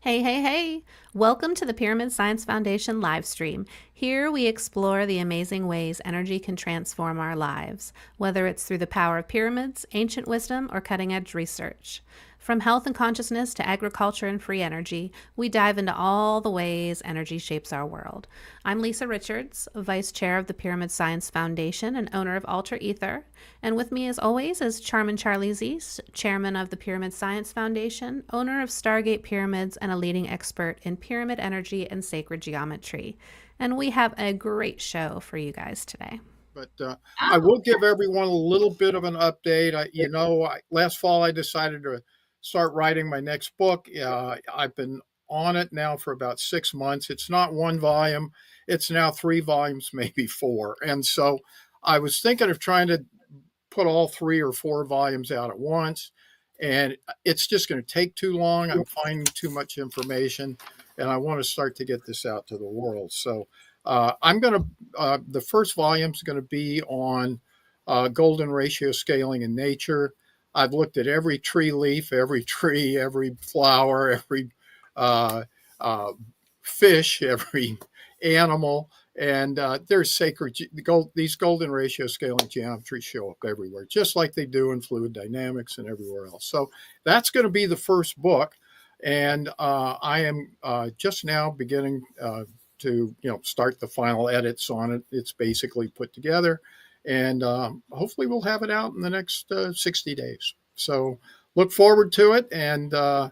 Hey, hey, hey! Welcome to the Pyramid Science Foundation live stream. Here we explore the amazing ways energy can transform our lives, whether it's through the power of pyramids, ancient wisdom, or cutting edge research. From health and consciousness to agriculture and free energy, we dive into all the ways energy shapes our world. I'm Lisa Richards, Vice Chair of the Pyramid Science Foundation and owner of Alter Ether. And with me, as always, is Charmin Charlize, Chairman of the Pyramid Science Foundation, owner of Stargate Pyramids, and a leading expert in pyramid energy and sacred geometry. And we have a great show for you guys today. But I will give everyone a little bit of an update. Last fall I decided to start writing my next book. I've been on it now for about 6 months. It's not one volume, it's now 3 volumes, maybe four. And so I was thinking of trying to put all 3 or 4 volumes out at once. And it's just going to take too long. I'm finding too much information, and I want to start to get this out to the world. So the first volume is going to be on golden ratio scaling in nature. I've looked at every tree leaf, every tree, every flower, every uh, uh, fish, every animal, and there's these golden ratio scaling geometries show up everywhere, just like they do in fluid dynamics and everywhere else. So that's going to be the first book, and I am just now beginning to start the final edits on it. It's basically put together, and hopefully we'll have it out in the next 60 days. So look forward to it, and uh,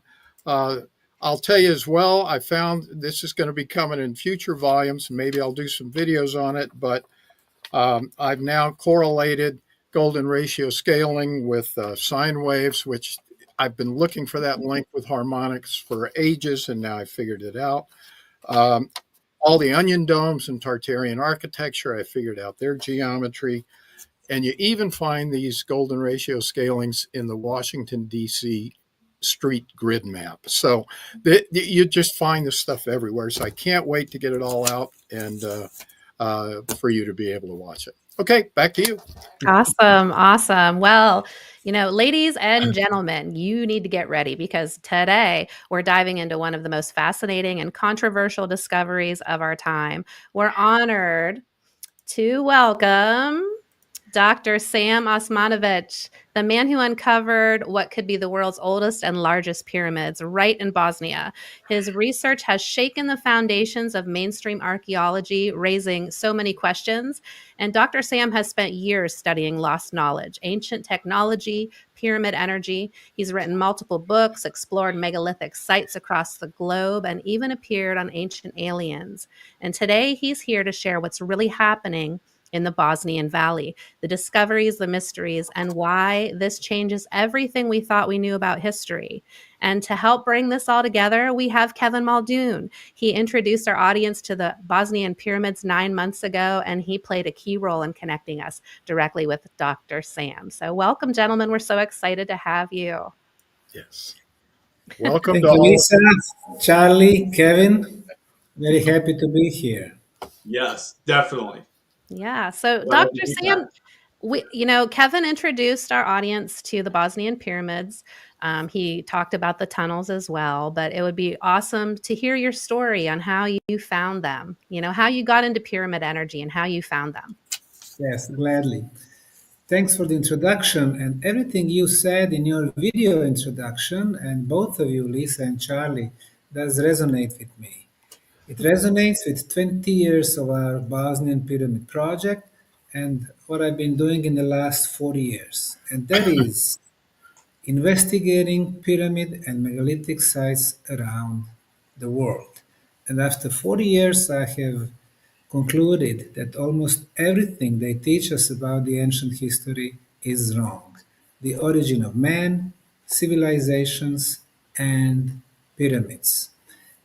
I'll tell you as well, I found this is going to be coming in future volumes. Maybe I'll do some videos on it, but I've now correlated golden ratio scaling with sine waves, which I've been looking for that link with harmonics for ages, and now I figured it out. Um, all the onion domes and Tartarian architecture, I figured out their geometry. And you even find these golden ratio scalings in the Washington, D.C. street grid map. So you just find this stuff everywhere. So I can't wait to get it all out and for you to be able to watch it. Okay, back to you. Awesome. Awesome. Well, ladies and gentlemen, you need to get ready because today we're diving into one of the most fascinating and controversial discoveries of our time. We're honored to welcome Dr. Sam Osmanagich, the man who uncovered what could be the world's oldest and largest pyramids right in Bosnia. His research has shaken the foundations of mainstream archaeology, raising so many questions. And Dr. Sam has spent years studying lost knowledge, ancient technology, pyramid energy. He's written multiple books, explored megalithic sites across the globe, and even appeared on Ancient Aliens. And today he's here to share what's really happening in the Bosnian Valley, the discoveries, the mysteries, and why this changes everything we thought we knew about history. And to help bring this all together, we have Kevin Muldoon. He introduced our audience to the Bosnian Pyramids 9 months ago, and he played a key role in connecting us directly with Dr. Sam. So welcome, gentlemen. We're so excited to have you. Yes. Welcome Thank to you, all. Lisa, Charlie, Kevin. Very happy to be here. Yes, definitely. Yeah. So, Glad Dr. to be Sam, back. Kevin introduced our audience to the Bosnian pyramids. He talked about the tunnels as well, but it would be awesome to hear your story on how you found them, how you got into pyramid energy and how you found them. Yes, gladly. Thanks for the introduction and everything you said in your video introduction, and both of you, Lisa and Charlie, does resonate with me. It resonates with 20 years of our Bosnian Pyramid project and what I've been doing in the last 40 years, and that is investigating pyramid and megalithic sites around the world. And after 40 years, I have concluded that almost everything they teach us about the ancient history is wrong. The origin of man, civilizations, and pyramids.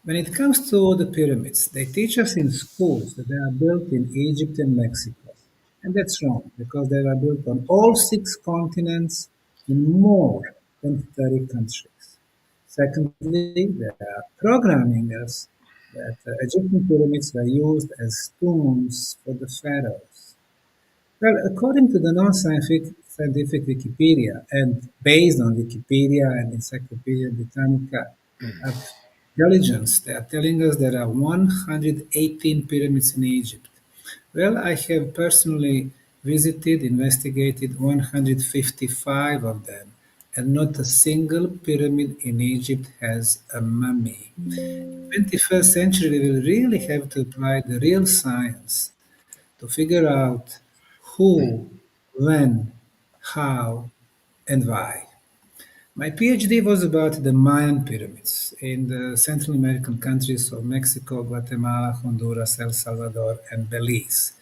When it comes to the pyramids, they teach us in schools that they are built in Egypt and Mexico. And that's wrong because they were built on all 6 continents in more than 30 countries. Secondly, they are programming us that Egyptian pyramids were used as tombs for the pharaohs. Well, according to the non-scientific Wikipedia, and based on Wikipedia and Encyclopedia Britannica, I've intelligence. They are telling us there are 118 pyramids in Egypt. Well, I have personally visited, investigated 155 of them, and not a single pyramid in Egypt has a mummy. 21st century, we will really have to apply the real science to figure out who, when, how, and why. My PhD was about the Mayan pyramids in the Central American countries of Mexico, Guatemala, Honduras, El Salvador, and Belize.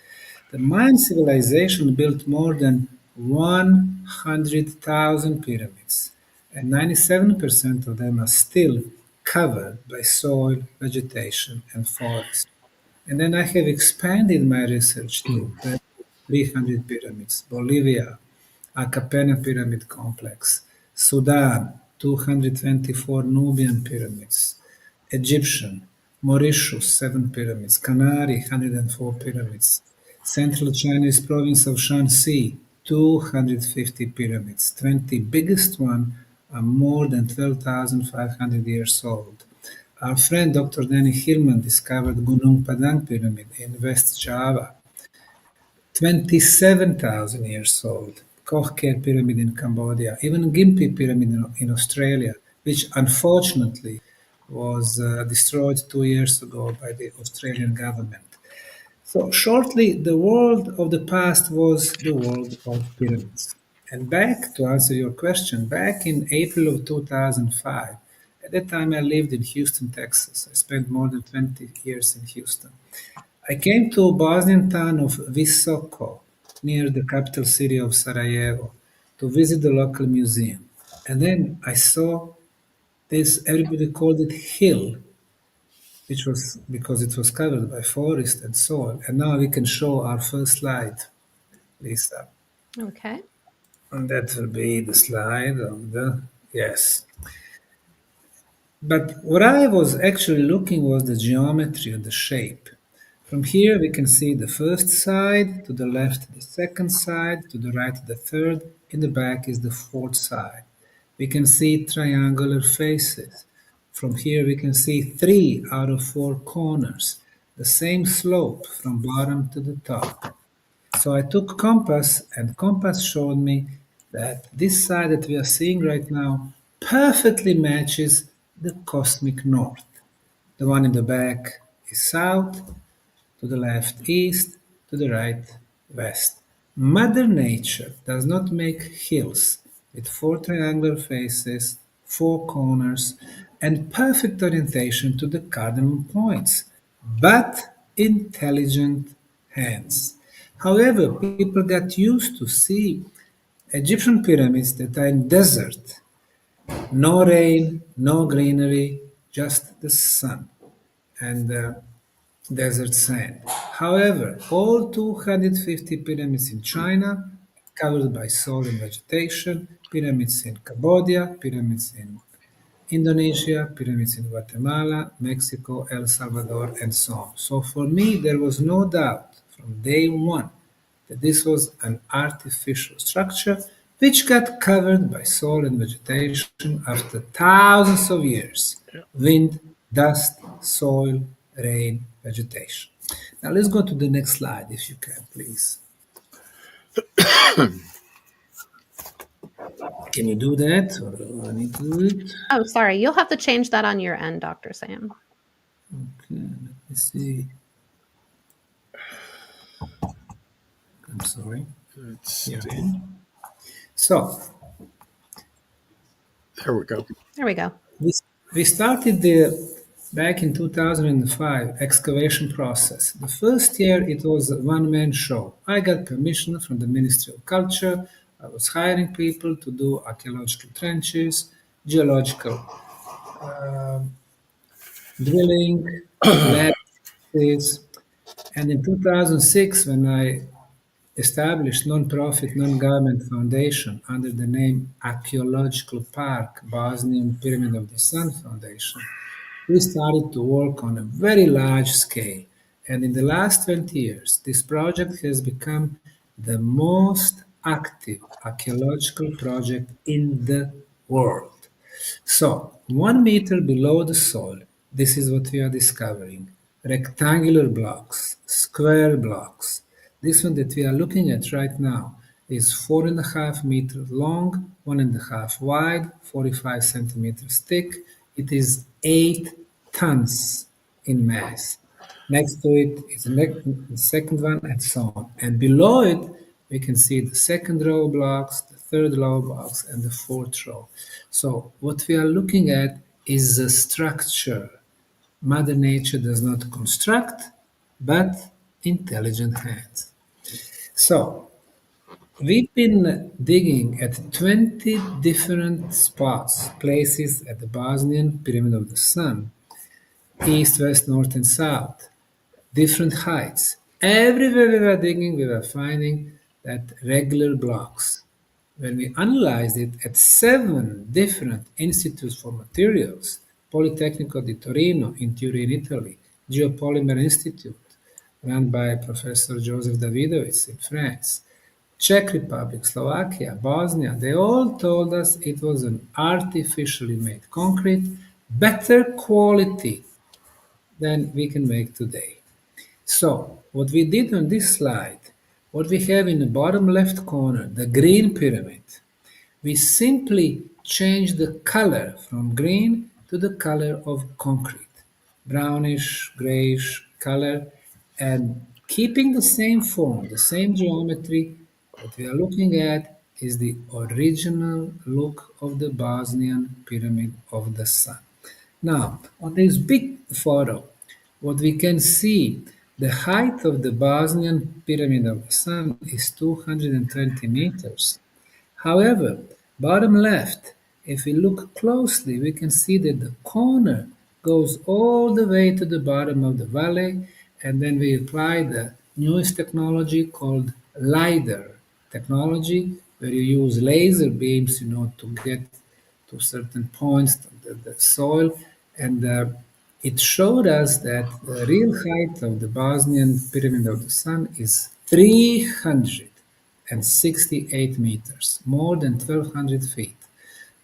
The Mayan civilization built more than 100,000 pyramids, and 97% of them are still covered by soil, vegetation, and forest. And then I have expanded my research to Peru, 300 pyramids, Bolivia, Acapena Pyramid Complex, Sudan, 224 Nubian pyramids, Egyptian, Mauritius, 7 pyramids, Canary, 104 pyramids, Central Chinese province of Shanxi, 250 pyramids. 20 biggest one are more than 12,500 years old. Our friend Dr. Danny Hillman discovered Gunung Padang Pyramid in West Java, 27,000 years old. Kochker Pyramid in Cambodia, even Gympie Pyramid in Australia, which unfortunately was destroyed 2 years ago by the Australian government. So, shortly, the world of the past was the world of pyramids. And back to answer your question, back in April of 2005, at that time I lived in Houston, Texas. I spent more than 20 years in Houston. I came to Bosnian town of Visoko, near the capital city of Sarajevo, to visit the local museum. And then I saw this, everybody called it hill, which was because it was covered by forest and soil. And now we can show our first slide, Lisa. Okay. And that will be the slide of the, yes. But what I was actually looking was the geometry and the shape. From here we can see the first side, to the left the second side, to the right the third, in the back is the fourth side. We can see triangular faces. From here we can see 3 out of 4 corners, the same slope from bottom to the top. So I took compass, and compass showed me that this side that we are seeing right now perfectly matches the cosmic north. The one in the back is south, to the left east, to the right west. Mother Nature does not make hills with 4 triangular faces, 4 corners, and perfect orientation to the cardinal points, but intelligent hands. However, people got used to see Egyptian pyramids that are in desert. No rain, no greenery, just the sun and desert sand. However, all 250 pyramids in China covered by soil and vegetation, pyramids in Cambodia, pyramids in Indonesia, pyramids in Guatemala, Mexico, El Salvador, and so on. So for me, there was no doubt from day one that this was an artificial structure which got covered by soil and vegetation after thousands of years. Wind, dust, soil, rain, vegetation. Now let's go to the next slide, if you can, please. Can you do that, or do I need to do it? Oh, sorry. You'll have to change that on your end, Dr. Sam. Okay, let me see. I'm sorry. Here. So, There we go. There we go. we started back in 2005 excavation process. The first year it was a one-man show. I got permission from the Ministry of Culture. I was hiring people to do archaeological trenches, geological drilling, labs, and in 2006 when I established non-profit, non-government foundation under the name Archaeological Park, Bosnian Pyramid of the Sun Foundation, we started to work on a very large scale. And in the last 20 years, this project has become the most active archaeological project in the world. So, 1 meter below the soil, this is what we are discovering. Rectangular blocks, square blocks. This one that we are looking at right now is 4.5 meters long, 1.5 wide, 45 centimeters thick. It is 8 tons in mass. Next to it is the second one, and so on. And below it, we can see the second row blocks, the third row blocks, and the fourth row. So what we are looking at is the structure. Mother Nature does not construct, but intelligent hands. So we've been digging at 20 different spots, places at the Bosnian Pyramid of the Sun, east, west, north, and south, different heights. Everywhere we were digging, we were finding that regular blocks. When we analyzed it at 7 different institutes for materials, Politecnico di Torino in Turin, Italy, Geopolymer Institute, run by Professor Joseph Davidovich in France, Czech Republic, Slovakia, Bosnia, they all told us it was an artificially made concrete, better quality than we can make today. So, what we did on this slide, what we have in the bottom left corner, the green pyramid, we simply changed the color from green to the color of concrete, brownish, grayish color, and keeping the same form, the same geometry. What we are looking at is the original look of the Bosnian Pyramid of the Sun. Now, on this big photo, what we can see, the height of the Bosnian Pyramid of the Sun is 220 meters. However, bottom left, if we look closely, we can see that the corner goes all the way to the bottom of the valley, and then we apply the newest technology called LiDAR technology, where you use laser beams, to get to certain points, the soil, and it showed us that the real height of the Bosnian Pyramid of the Sun is 368 meters, more than 1,200 feet.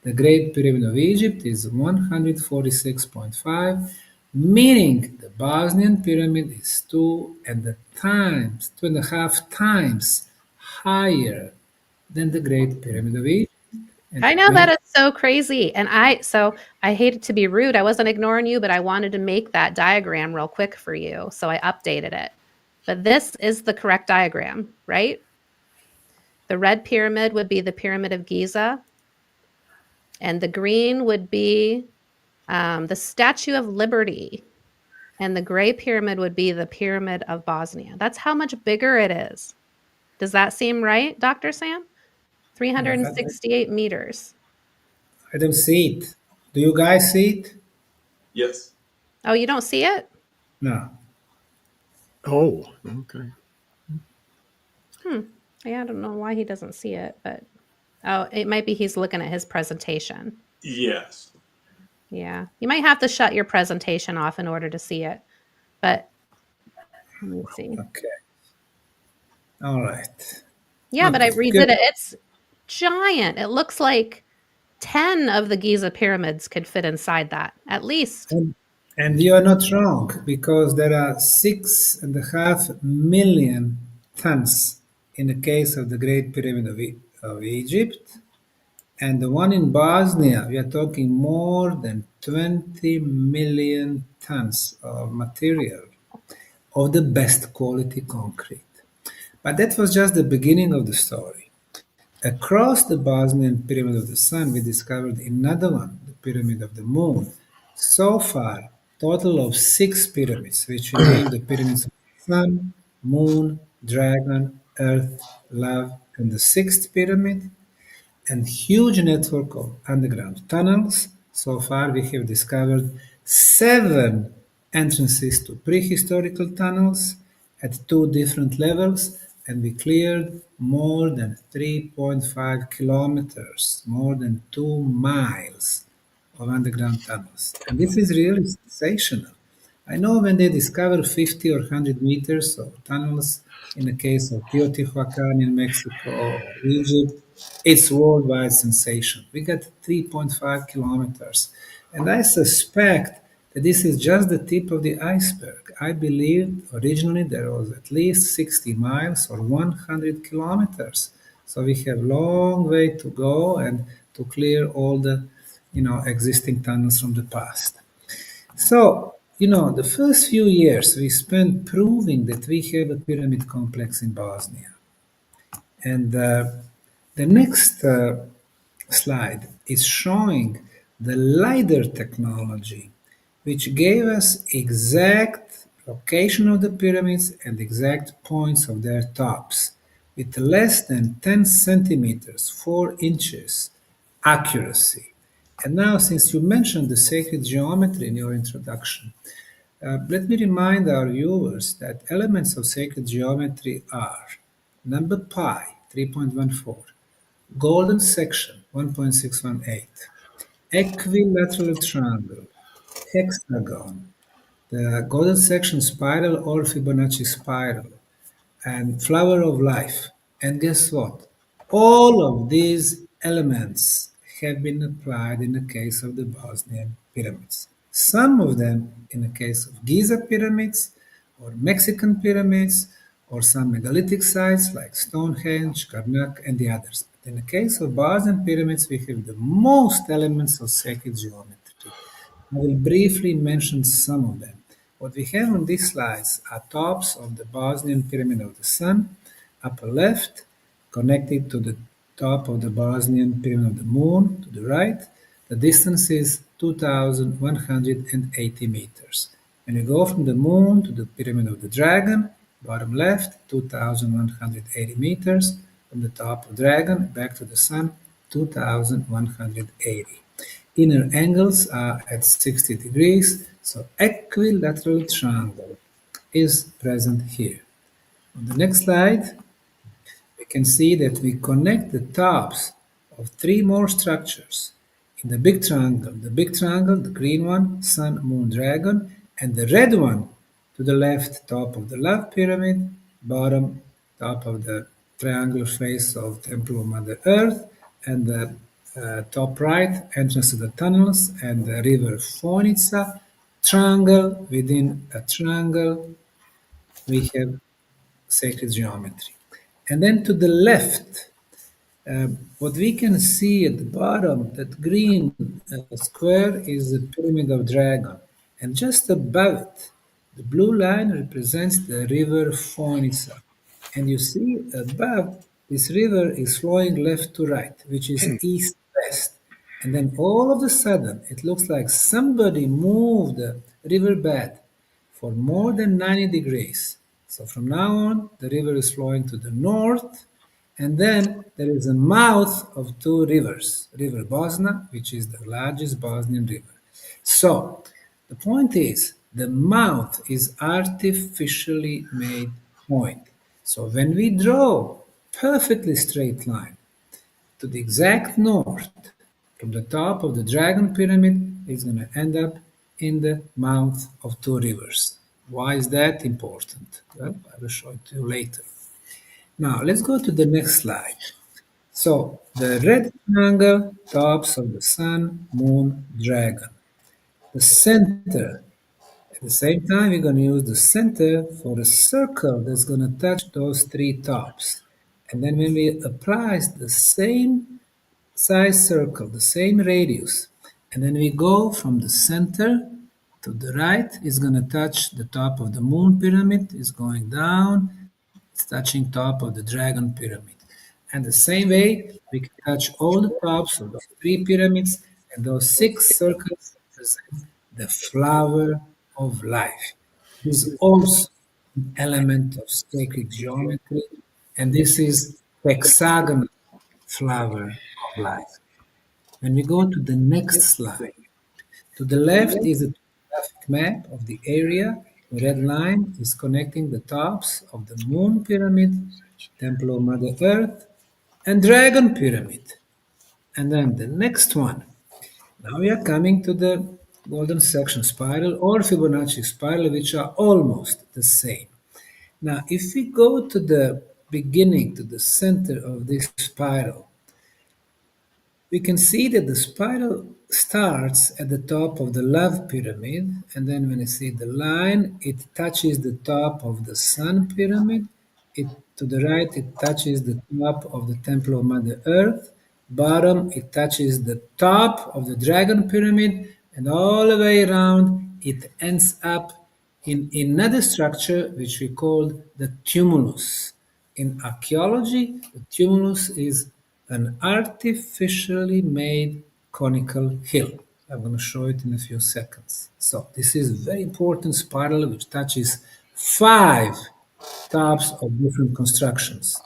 The Great Pyramid of Egypt is 146.5, meaning the Bosnian Pyramid is 2.5 times higher than the Great Pyramid of Egypt. And I know that we is so crazy. And I hated to be rude. I wasn't ignoring you, but I wanted to make that diagram real quick for you. So I updated it. But this is the correct diagram, right? The red pyramid would be the Pyramid of Giza, and the green would be the Statue of Liberty, and the gray pyramid would be the Pyramid of Bosnia. That's how much bigger it is. Does that seem right, Dr. Sam? 368 meters. I don't see it. Do you guys see it? Yes. Oh, you don't see it? No. Oh, okay. Yeah, I don't know why he doesn't see it, but it might be he's looking at his presentation. Yes. Yeah. You might have to shut your presentation off in order to see it. But let me see. Okay. All right. Yeah, but I Okay, redid good. it. It's giant. It looks like 10 of the Giza pyramids could fit inside that, at least. And you are not wrong, because there are 6.5 million tons in the case of the Great Pyramid of Egypt. And the one in Bosnia, we are talking more than 20 million tons of material of the best quality concrete. But that was just the beginning of the story. Across the Bosnian Pyramid of the Sun, we discovered another one, the Pyramid of the Moon. So far, total of 6 pyramids, which we named the Pyramids of the Sun, Moon, Dragon, Earth, Love, and the sixth pyramid, and huge network of underground tunnels. So far, we have discovered 7 entrances to prehistorical tunnels at 2 different levels, and we cleared more than 3.5 kilometers, more than 2 miles of underground tunnels. And this is really sensational. I know when they discover 50 or 100 meters of tunnels in the case of Teotihuacan in Mexico or Egypt, it's worldwide sensation. We got 3.5 kilometers. And I suspect that this is just the tip of the iceberg. I believe originally there was at least 60 miles or 100 kilometers. So we have long way to go and to clear all the existing tunnels from the past. So, the first few years we spent proving that we have a pyramid complex in Bosnia. And the next slide is showing the LiDAR technology, which gave us exact location of the pyramids and exact points of their tops, with less than 10 centimeters, 4 inches accuracy. And now, since you mentioned the sacred geometry in your introduction, let me remind our viewers that elements of sacred geometry are number pi, 3.14, golden section, 1.618, equilateral triangle, hexagon, the golden section spiral or Fibonacci spiral, and flower of life. And guess what? All of these elements have been applied in the case of the Bosnian pyramids. Some of them in the case of Giza pyramids or Mexican pyramids or some megalithic sites like Stonehenge, Karnak, and the others. But in the case of Bosnian pyramids, we have the most elements of sacred geometry. I will briefly mention some of them. What we have on these slides are tops of the Bosnian Pyramid of the Sun, upper left, connected to the top of the Bosnian Pyramid of the Moon, to the right. The distance is 2,180 meters. When you go from the Moon to the Pyramid of the Dragon, bottom left, 2,180 meters. From the top of Dragon back to the Sun, 2,180. Inner angles are at 60 degrees, so equilateral triangle is present here. On the next slide, we can see that we connect the tops of 3 more structures in the big triangle. The big triangle, the green one, Sun, Moon, Dragon, and the red one to the left, top of the Love Pyramid, bottom, top of the triangular face of Temple of Mother Earth, and the top right, entrance to the tunnels, and the river Fonica. Triangle within a triangle, we have sacred geometry. And then to the left, what we can see at the bottom, that green square is the Pyramid of Dragon. And just above it, the blue line represents the river Fonica. And you see above, this river is flowing left to right, which is east-west. And then all of a sudden, it looks like somebody moved the riverbed for more than 90 degrees. So from now on, the river is flowing to the north, and then there is a mouth of 2 rivers, River Bosna, which is the largest Bosnian river. So the point is, the mouth is artificially made point. So when we draw perfectly straight line to the exact north, from the top of the Dragon Pyramid, it's going to end up in the mouth of 2 rivers. Why is that important? Well, I will show it to you later. Now, let's go to the next slide. So, the red triangle, tops of the Sun, Moon, Dragon. The center. At the same time, we're going to use the center for a circle that's going to touch those 3 tops. And then when we apply the same size circle, the same radius, and then we go from the center to the right, it's going to touch the top of the Moon Pyramid, is going down, it's touching top of the Dragon Pyramid. And the same way, we can touch all the tops of those 3 pyramids, and those 6 circles represent the flower of life. This is also an element of sacred geometry, and this is hexagonal flower of life. When we go to the next slide, to the left is a topographic map of the area. The red line is connecting the tops of the Moon Pyramid, Temple of Mother Earth, and Dragon Pyramid. And then the next one. Now we are coming to the golden section spiral or Fibonacci spiral, which are almost the same. Now, if we go to the beginning, to the center of this spiral, we can see that the spiral starts at the top of the love pyramid, and then when you see the line, it touches the top of the sun pyramid. It to the right, it touches the top of the temple of Mother Earth. Bottom, it touches the top of the dragon pyramid, and all the way around, it ends up in another structure which we call the tumulus. In archaeology, the tumulus is an artificially made conical hill. I'm going to show it in a few seconds. So this is a very important spiral which touches five tops of different constructions.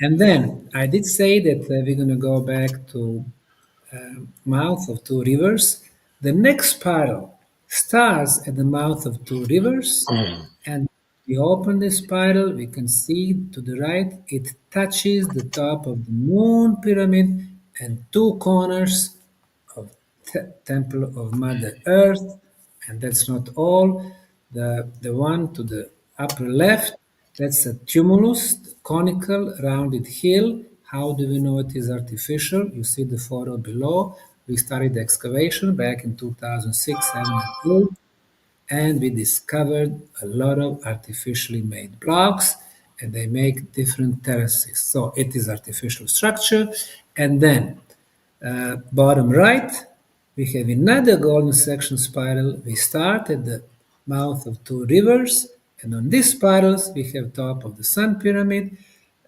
And then I did say that we're going to go back to mouth of two rivers. The next spiral starts at the mouth of two rivers, and we open the spiral. We can see to the right it touches the top of the moon pyramid and two corners of temple of Mother Earth. And that's not all. The one to the upper left, that's a tumulus, conical rounded hill. How do we know it is artificial? You see the photo below. We started the excavation back in 2006, 7, and 8, and we discovered a lot of artificially made blocks, and they make different terraces. So it is artificial structure. And then bottom right, we have another golden section spiral. We start at the mouth of two rivers, and on these spirals we have top of the sun pyramid,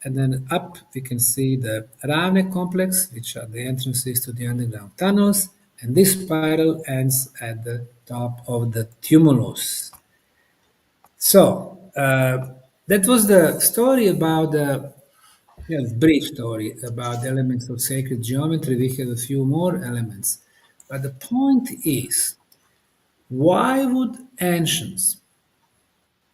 and then up we can see the Ravne complex, which are the entrances to the underground tunnels, and this spiral ends at the top of the tumulus. So that was the story about the brief story about elements of sacred geometry. We have a few more elements. But the point is, why would ancients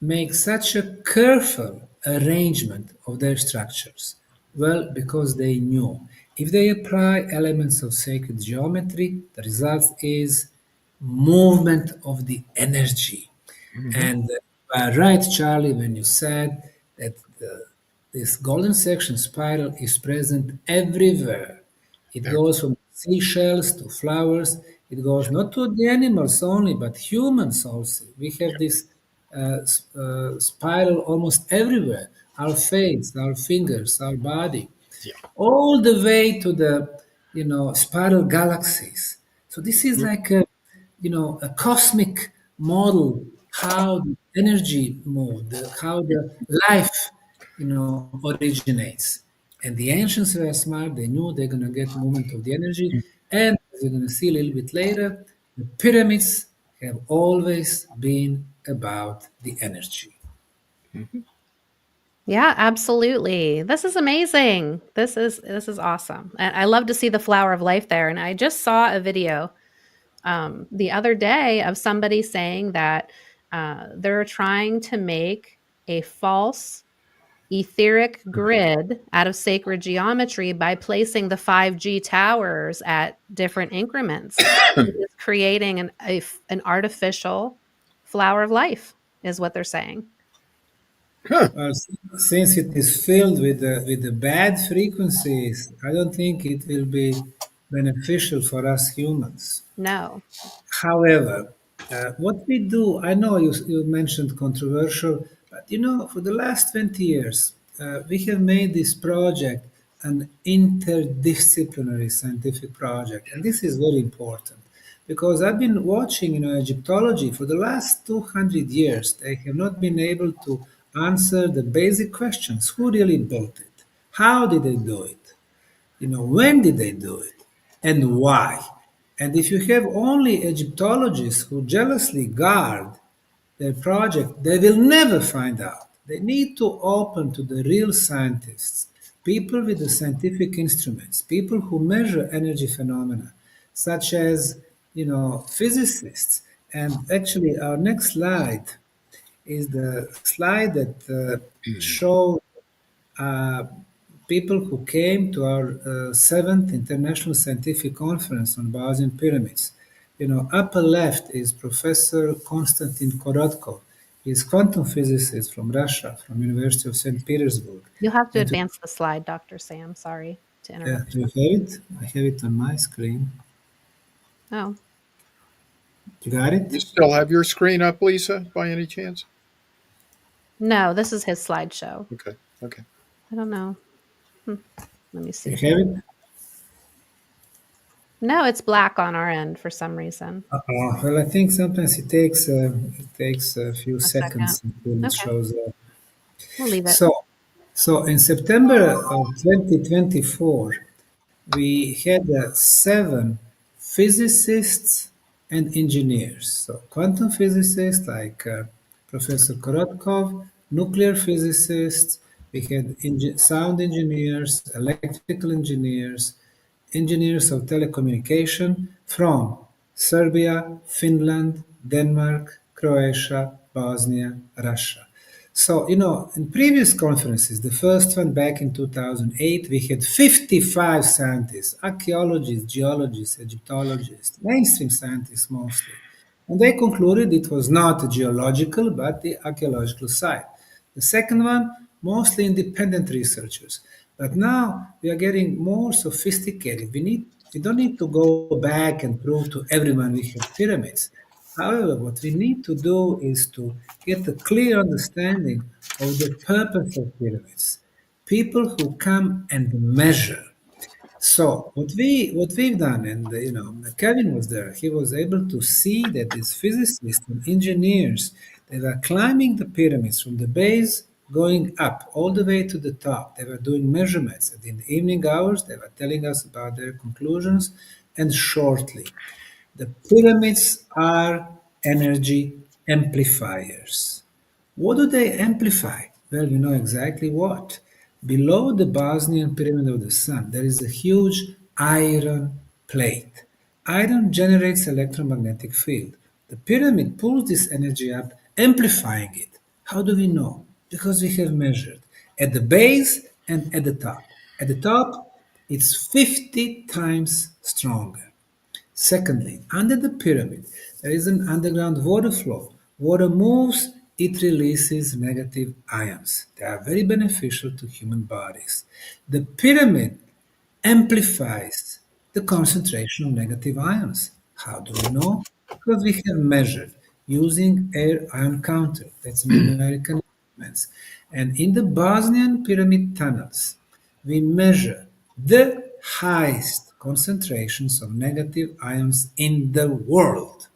make such a careful arrangement of their structures? Well, because they knew if they apply elements of sacred geometry, the result is movement of the energy. And you are right, Charlie, when you said that this golden section spiral is present everywhere. It goes from seashells to flowers. It goes not to the animals only, but humans also. We have this spiral almost everywhere. Our face, our fingers, our body, Yeah. all the way to the spiral galaxies. So this is like a cosmic model how the energy move, how the life originates. And the ancients were smart. They knew they're going to get movement of the energy. And as we're going to see a little bit later, the pyramids have always been about the energy. Yeah, absolutely. This is amazing. This is awesome. And I love to see the flower of life there. And I just saw a video the other day of somebody saying that they're trying to make a false etheric grid out of sacred geometry by placing the 5G towers at different increments. It's creating an artificial flower of life, is what they're saying. Well, since it is filled with the bad frequencies, I don't think it will be beneficial for us humans. No. However, what we do, I know you mentioned controversial, but for the last 20 years, we have made this project an interdisciplinary scientific project. And this is very important because I've been watching Egyptology for the last 200 years. They have not been able to answer the basic questions. Who really built it? How did they do it? When did they do it? And why? And if you have only Egyptologists who jealously guard their project, they will never find out. They need to open to the real scientists, people with the scientific instruments, people who measure energy phenomena, such as, physicists. And actually, our next slide is the slide that shows uh, people who came to our seventh International Scientific Conference on Bosnian Pyramids. Upper left is Professor Konstantin Korotko. He's quantum physicist from Russia, from University of St. Petersburg. You'll have to And advance the slide, Dr. Sam. Sorry to yeah, interrupt. do you have it? I have it on my screen. Oh, You got You it? still have your screen up, Lisa, by any chance? no, this is his slideshow. Okay. Okay. I don't know. Hmm, let me You see. have it? No, it's black on our end for some reason. Well, I think sometimes it takes a few A second. seconds until it Okay, shows up. we'll leave it. So in September of 2024, we had seven physicists and engineers. So quantum physicists like Professor Korotkov, nuclear physicists, we had sound engineers, electrical engineers, engineers of telecommunication from Serbia, Finland, Denmark, Croatia, Bosnia, Russia. So, in previous conferences, the first one back in 2008, we had 55 scientists, archaeologists, geologists, Egyptologists, mainstream scientists mostly. And they concluded it was not geological, but the archaeological site. The second one, mostly independent researchers. But now we are getting more sophisticated. We don't need to go back and prove to everyone we have pyramids. However, what we need to do is to get a clear understanding of the purpose of pyramids. People who come and measure. So what we've done, and Kevin was there. He was able to see that these physicists and engineers, they were climbing the pyramids from the base, going up all the way to the top. They were doing measurements, and in the evening hours, they were telling us about their conclusions. And shortly, the pyramids are energy amplifiers. What do they amplify? Well, we know exactly what. Below the Bosnian Pyramid of the Sun, there is a huge iron plate. Iron generates electromagnetic field. The pyramid pulls this energy up, amplifying it. How do we know? Because we have measured at the base and at the top. At the top, it's 50 times stronger. Secondly, under the pyramid, there is an underground water flow. Water moves, it releases negative ions. They are very beneficial to human bodies. The pyramid amplifies the concentration of negative ions. How do we know? Because we have measured using air ion counter. That's numerical measurements. And in the Bosnian pyramid tunnels, we measure the highest concentrations of negative ions in the world.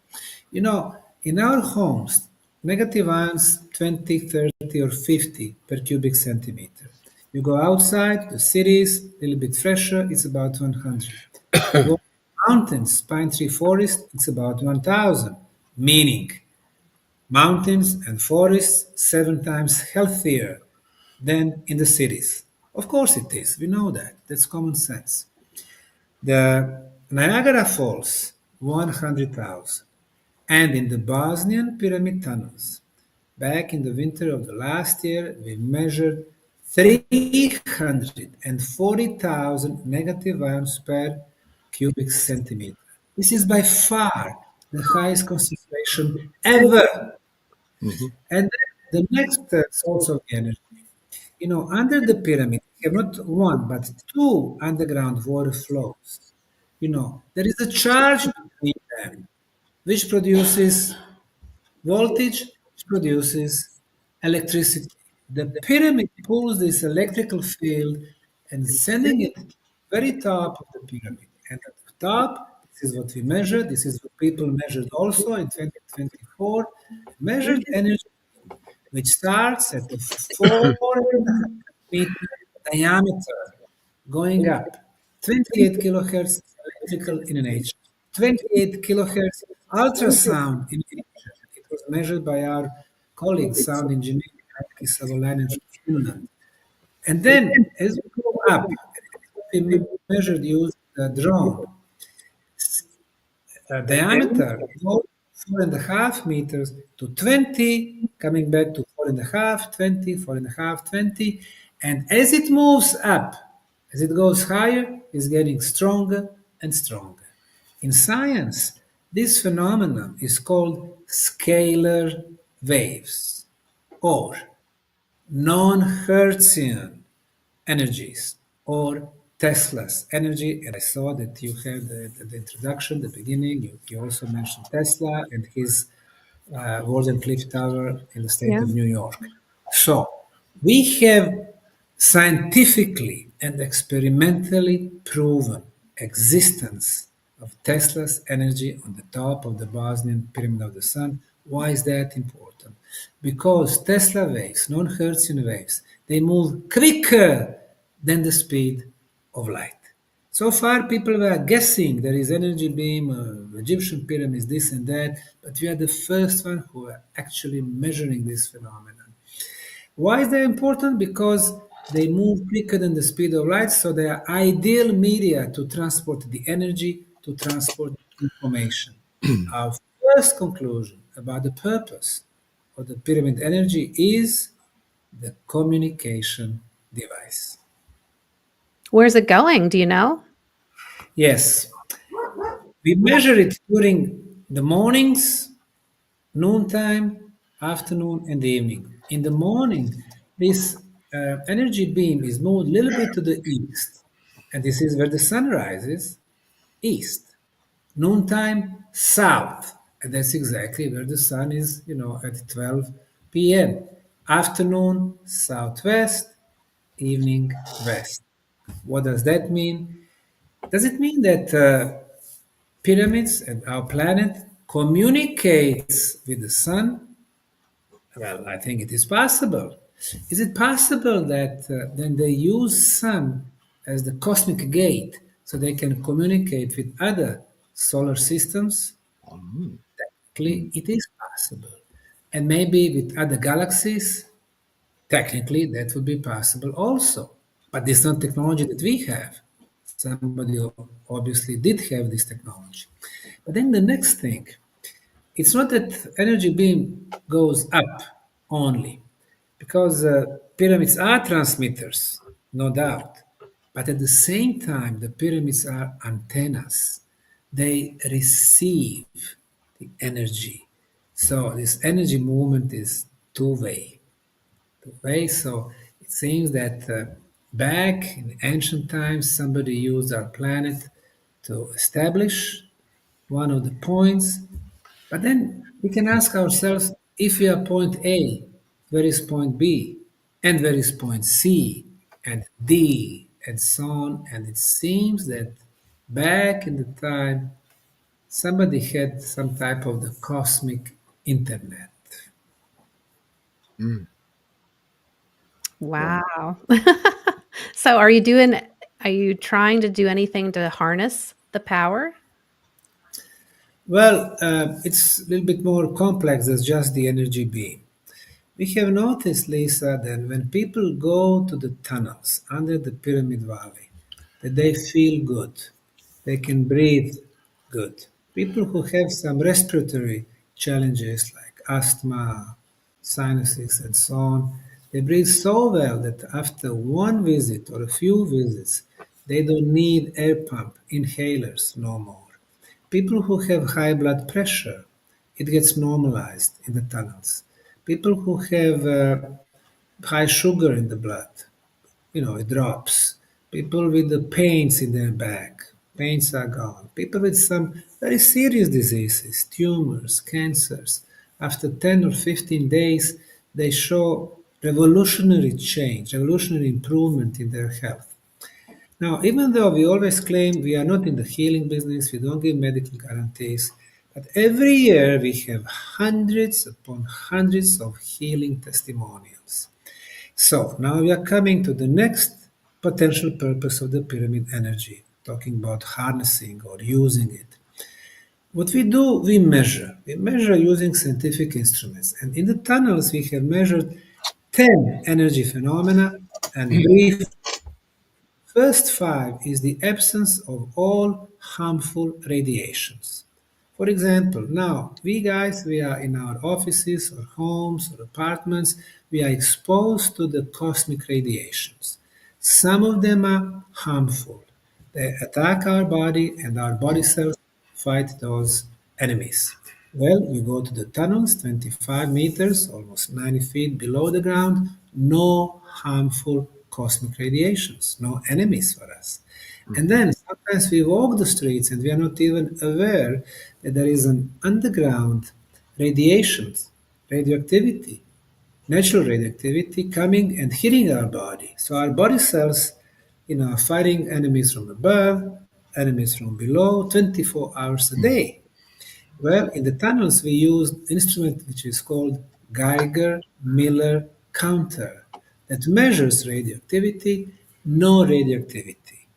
In our homes, negative ions 20, 30, or 50 per cubic centimeter. You go outside, the cities, a little bit fresher, it's about 100. You go mountains, pine tree forest, it's about 1,000, meaning mountains and forests 7 times healthier than in the cities. Of course it is, we know that, that's common sense. The Niagara Falls, 100,000. And in the Bosnian pyramid tunnels, back in the winter of the last year, we measured 340,000 negative ions per cubic centimeter. This is by far the highest concentration ever. Mhm. And then the next source of energy. Under the pyramid, we have not one, but two underground water flows. There is a charge between them, which produces voltage, which produces electricity. The pyramid pulls this electrical field and sending it to the very top of the pyramid. And at the top, this is what we measured. This is what people measured also in 2024. Measured energy, which starts at the 4.5 meter diameter, going up. 28 kilohertz electrical in nature, 28 kilohertz ultrasound in nature. It was measured by our colleague, sound engineer Heikki Savolainen from Finland. And then, as we go up, we measured using the drone diameter goes 4.5 meters to 20, coming back to 4.5, 20, 4.5, 20. And as it moves up, as it goes higher, it's getting stronger and stronger. In science, this phenomenon is called scalar waves or non-Hertzian energies or Tesla's energy, and I saw that you had the introduction, the beginning. You also mentioned Tesla and his Golden Cliff Tower in the state Yeah. of New York. So we have scientifically and experimentally proven existence of Tesla's energy on the top of the Bosnian Pyramid of the Sun. Why is that important? Because Tesla waves, non-Hertzian waves, they move quicker than the speed of light. So far, people were guessing there is energy beam, Egyptian pyramids, this and that, but we are the first one who are actually measuring this phenomenon. Why is that important? Because they move quicker than the speed of light, so they are ideal media to transport the energy, to transport information. Our first conclusion about the purpose of the pyramid energy is the communication device. Where's it going? Do you know? Yes, we measure it during the mornings, noontime, afternoon, and the evening. In the morning, this energy beam is moved a little bit to the east, and this is where the sun rises, east. Noontime, south, and that's exactly where the sun is, at 12 p.m. Afternoon, southwest, evening, west. What does that mean? Does it mean that pyramids and our planet communicates with the sun? Well, I think it is possible. Is it possible that then they use sun as the cosmic gate so they can communicate with other solar systems? Technically, it is possible. And maybe with other galaxies, technically, that would be possible also. But this is not technology that we have. Somebody obviously did have this technology. But then the next thing, it's not that energy beam goes up only, because pyramids are transmitters, no doubt. But at the same time, the pyramids are antennas. They receive the energy. So this energy movement is two-way. Two-way. So it seems that back in ancient times, somebody used our planet to establish one of the points, but then we can ask ourselves, if we are point A, where is point B? And where is point C? And D? And so on. And it seems that back in the time, somebody had some type of the cosmic internet. Wow. So are you trying to do anything to harness the power? Well, it's a little bit more complex than just the energy beam. We have noticed, Lisa, that when people go to the tunnels under the Pyramid Valley, that they feel good. They can breathe good. People who have some respiratory challenges like asthma, sinuses, and so on, they breathe so well that after one visit or a few visits, they don't need air pump inhalers no more. People who have high blood pressure, it gets normalized in the tunnels. People who have high sugar in the blood, it drops. People with the pains in their back, pains are gone. People with some very serious diseases, tumors, cancers, after 10 or 15 days, they show revolutionary change, revolutionary improvement in their health. Now, even though we always claim we are not in the healing business, we don't give medical guarantees, but every year we have hundreds upon hundreds of healing testimonials. So now we are coming to the next potential purpose of the pyramid energy, talking about harnessing or using it. What we do, we measure. We measure using scientific instruments. And in the tunnels, we have measured 10 energy phenomena and brief. First five is the absence of all harmful radiations. For example, now we guys, we are in our offices or homes or apartments, we are exposed to the cosmic radiations. Some of them are harmful. They attack our body and our body cells fight those enemies. Well, you go to the tunnels, 25 meters, almost 90 feet below the ground, no harmful cosmic radiations, no enemies for us. And then sometimes we walk the streets and we are not even aware that there is an underground radiations, radioactivity, natural radioactivity coming and hitting our body. So our body cells, are fighting enemies from above, enemies from below, 24 hours a day. Well, in the tunnels, we used an instrument which is called Geiger-Miller counter that measures radioactivity, no radioactivity,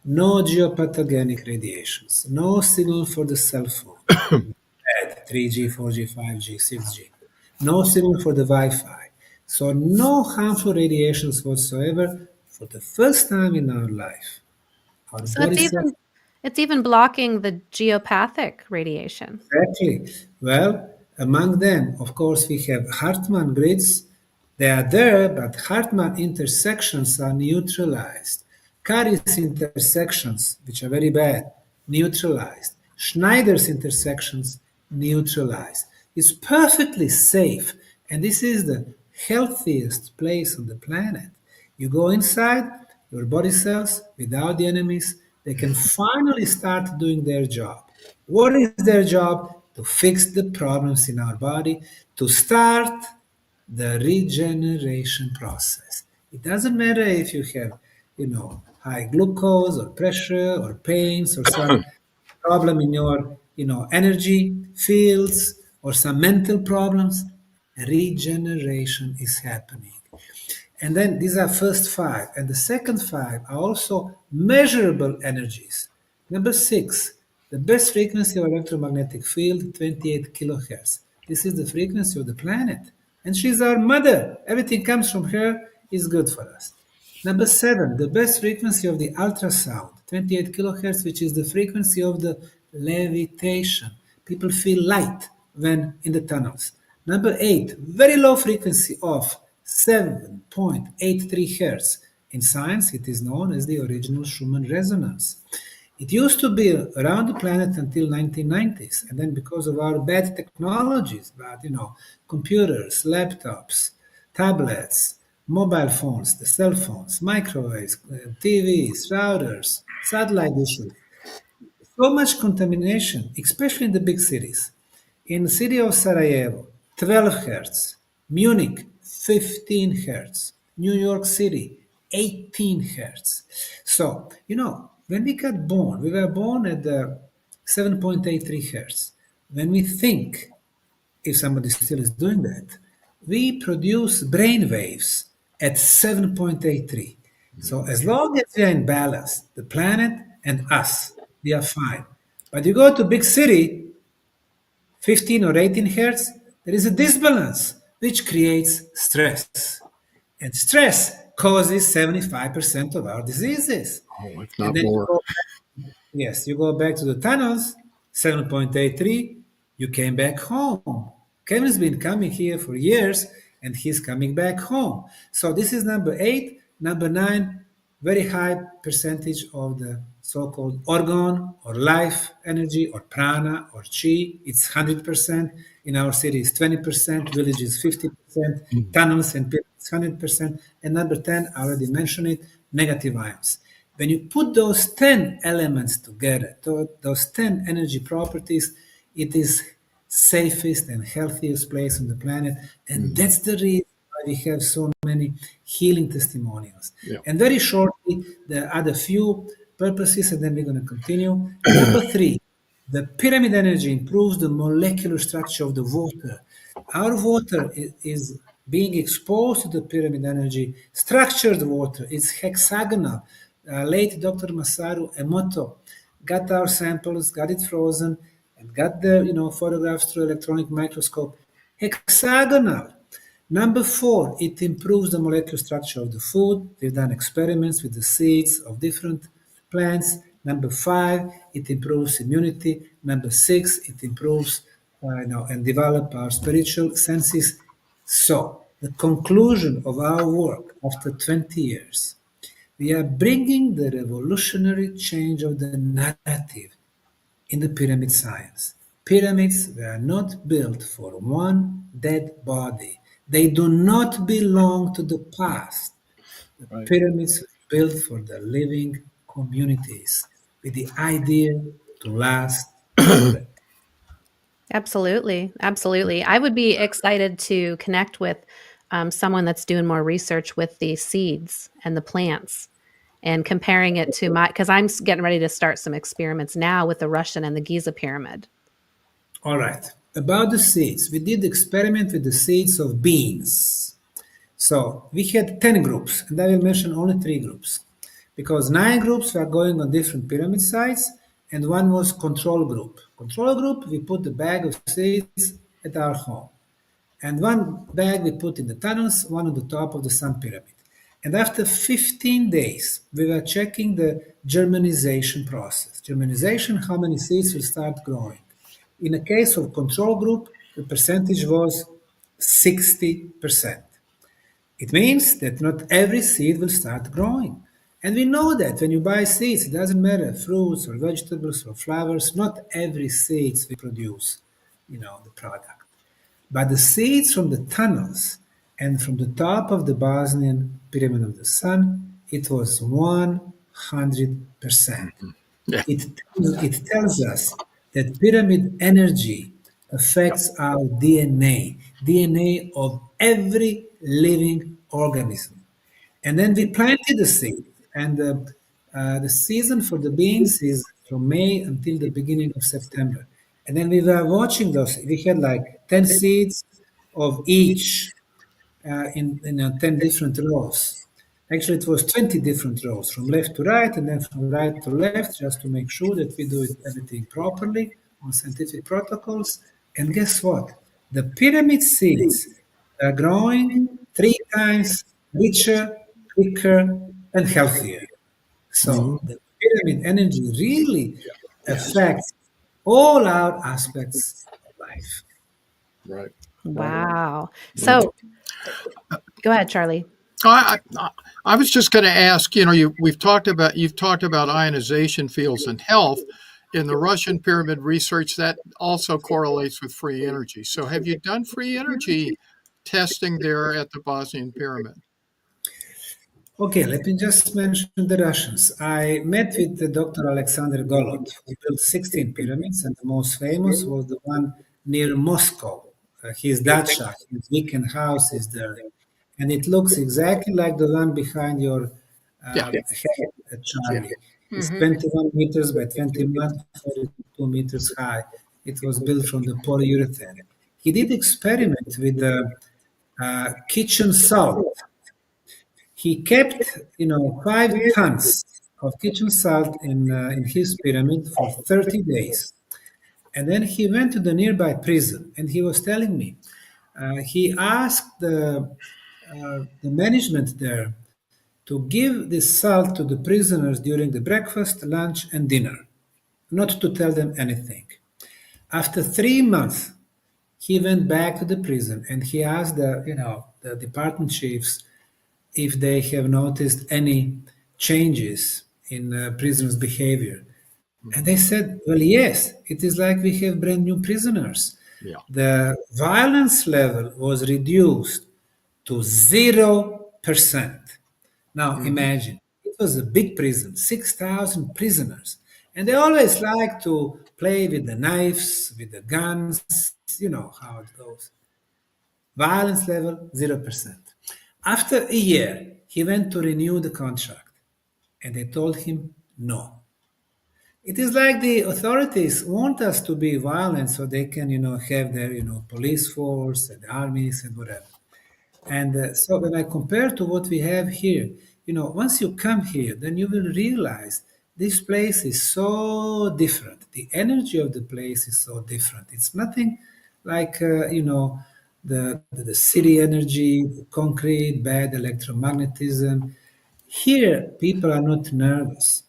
no geopathogenic radiations, no signal for the cell phone, bad, 3G, 4G, 5G, 6G, no signal for the Wi-Fi. So no harmful radiations whatsoever for the first time in our life. Our So body cells. it's even blocking the geopathic radiation. Exactly. Well, among them, of course, we have Hartmann grids. They are there, but Hartmann intersections are neutralized. Caries intersections, which are very bad, neutralized. Schneider's intersections, neutralized. It's perfectly safe, and this is the healthiest place on the planet. You go inside, your body cells, without the enemies, they can finally start doing their job. What is their job? To fix the problems in our body, to start the regeneration process. It doesn't matter if you have, high glucose or pressure or pains or some problem in your, energy fields or some mental problems. Regeneration is happening. And then these are first five. And the second five are also measurable energies. Number six, the best frequency of electromagnetic field, 28 kilohertz. This is the frequency of the planet. And she's our mother. Everything comes from her is good for us. Number seven, the best frequency of the ultrasound, 28 kilohertz, which is the frequency of the levitation. People feel light when in the tunnels. Number eight, very low frequency of 7.83 hertz. In science, it is known as the original Schumann resonance. It used to be around the planet until 1990s, and then because of our bad technologies, computers, laptops, tablets, mobile phones, the cell phones, microwaves, TVs, routers, satellite dishes, so much contamination, especially in the big cities. In the city of Sarajevo, 12 hertz. Munich, 15 hertz. New York City, 18 hertz. So, when we got born, we were born at the 7.83 hertz. When we think, if somebody still is doing that, we produce brain waves at 7.83. So as long as we are in balance, the planet and us, we are fine. But you go to big city, 15 or 18 hertz, there is a disbalance, which creates stress. And stress causes 75% of our diseases. Oh, if And not then more. yes, you go back to the tunnels, 7.83, you came back home. Kevin's been coming here for years and he's coming back home. So this is number eight. Number nine, very high percentage of the so-called organ or life energy or prana or chi. It's 100%. In our city, it's 20%. Villages, 50%. Tunnels and pyramids, 100%. And number 10, I already mentioned it, negative ions. When you put those 10 elements together, those 10 energy properties, it is safest and healthiest place on the planet. And that's the reason why we have so many healing testimonials. Yeah. And very shortly, there are the few purposes, and then we're going to continue. Number three, the pyramid energy improves the molecular structure of the water. Our water is being exposed to the pyramid energy, structured water. It's hexagonal. Late Dr. Masaru Emoto got our samples, got it frozen, and got the photographs through electronic microscope. Hexagonal. Number four, it improves the molecular structure of the food. We've done experiments with the seeds of different plants. Number five, it improves immunity. Number six, it improves and develop our spiritual senses. So, the conclusion of our work after 20 years, we are bringing the revolutionary change of the narrative in the pyramid science. Pyramids were not built for one dead body. They do not belong to the past. Right. Pyramids were built for the living communities with the idea to last forever. Absolutely, absolutely. I would be excited to connect with someone that's doing more research with the seeds and the plants and comparing it to my because getting ready to start some experiments now with the Russian and the Giza pyramid. All right. About the seeds, we did experiment with the seeds of beans. So we had 10 groups, and I will mention only 3 groups, because 9 groups were going on different pyramid sites, and one was control group. Control group, we put the bag of seeds at our home. And one bag we put in the tunnels, one on the top of the Sun Pyramid. And after 15 days, we were checking the germinization process. Germinization, how many seeds will start growing. In the case of control group, the percentage was 60%. It means that not every seed will start growing. And we know that when you buy seeds, it doesn't matter, fruits or vegetables or flowers, not every seeds will produce, the product. But the seeds from the tunnels and from the top of the Bosnian Pyramid of the Sun, it was 100%. Yeah. It tells us that pyramid energy affects our DNA of every living organism. And then we planted the seed, and the season for the beans is from May until the beginning of September. And then we were watching those. We had like 10 seeds of each in 10 different rows. Actually, it was 20 different rows from left to right and then from right to left, just to make sure that we do everything properly on scientific protocols. And guess what? The pyramid seeds are growing 3 times richer, quicker, and healthier. So the pyramid energy really affects all our aspects of life. Right. Wow. So go ahead, Charlie. I was just going to ask. You've talked about ionization fields and health. In the Russian pyramid research, that also correlates with free energy. So, have you done free energy testing there at the Bosnian pyramid? Okay, let me just mention the Russians. I met with Dr. Alexander Golod, who built 16 pyramids, and the most famous was the one near Moscow. His dacha, his weekend house is there. And it looks exactly like the one behind your head, Charlie. It's 21 meters by 21, 42 meters high. It was built from the polyurethane. He did experiment with the kitchen salt. He kept, 5 tons of kitchen salt in his pyramid for 30 days. And then he went to the nearby prison, and he was telling me, he asked the management there to give this salt to the prisoners during the breakfast, lunch, and dinner, not to tell them anything. After 3 months, he went back to the prison and he asked the department chiefs if they have noticed any changes in prisoners' behavior. And they said, well, yes, it is like we have brand new prisoners. Yeah. The violence level was reduced to 0%. Now imagine, it was a big prison, 6,000 prisoners. And they always like to play with the knives, with the guns, you know how it goes. Violence level, 0%. After a year, he went to renew the contract, and they told him no. It is like the authorities want us to be violent so they can, have their, police force and armies and whatever. And so when I compare to what we have here, once you come here, then you will realize this place is so different. The energy of the place is so different. It's nothing like, the city energy, the concrete, bad electromagnetism. Here, people are not nervous.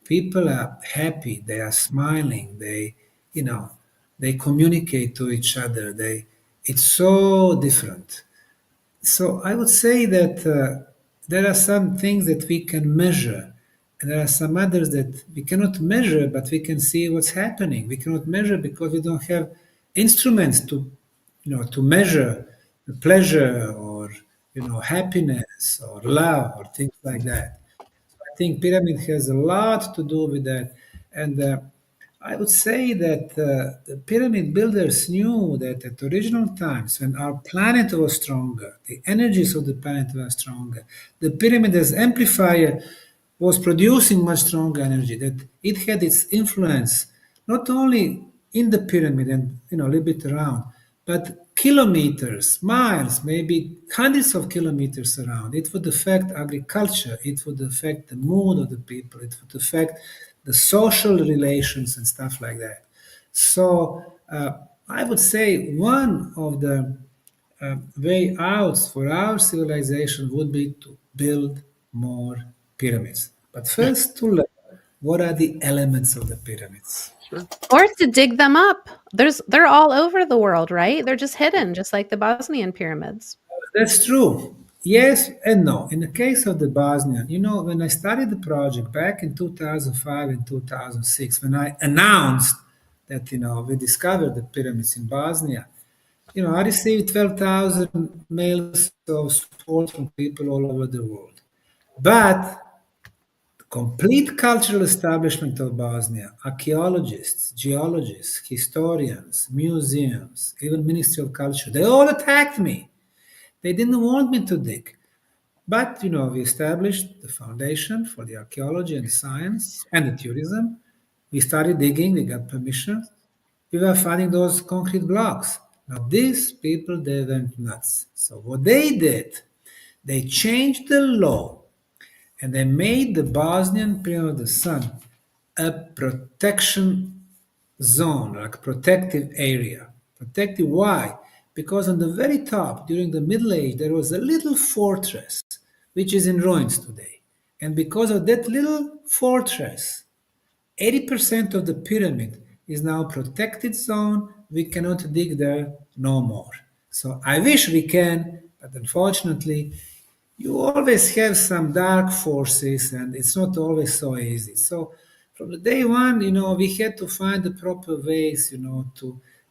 People are happy. They are smiling. They communicate to each other. It's so different. So I would say that there are some things that we can measure, and there are some others that we cannot measure, but we can see what's happening. We cannot measure because we don't have instruments to measure the pleasure or happiness or love or things like that. I think pyramid has a lot to do with that. And I would say that the pyramid builders knew that at original times, when our planet was stronger, the energies of the planet were stronger, the pyramid as amplifier was producing much stronger energy, that it had its influence not only in the pyramid and a little bit around, but kilometers, miles, maybe hundreds of kilometers around. It would affect agriculture, it would affect the mood of the people, it would affect the social relations and stuff like that. So I would say one of the way outs for our civilization would be to build more pyramids. But first, to learn what are the elements of the pyramids. Sure. Or to dig them up. They're all over the world, right? They're just hidden, just like the Bosnian pyramids. That's true. Yes and no. In the case of the Bosnian, when I started the project back in 2005 and 2006, when I announced that, we discovered the pyramids in Bosnia, I received 12,000 mails of support from people all over the world. But the complete cultural establishment of Bosnia, archaeologists, geologists, historians, museums, even Ministry of Culture, they all attacked me. They didn't want me to dig. But, we established the foundation for the archaeology and science and the tourism. We started digging, we got permission. We were finding those concrete blocks. Now, these people, they went nuts. So, what they did, they changed the law and they made the Bosnian Pyramid of the Sun a protection zone, like protective area. Protective, why? Because on the very top, during the Middle Age, there was a little fortress which is in ruins today. And because of that little fortress, 80% of the pyramid is now protected zone. We cannot dig there no more. So I wish we can, but unfortunately, you always have some dark forces and it's not always so easy. So from the day one, we had to find the proper ways,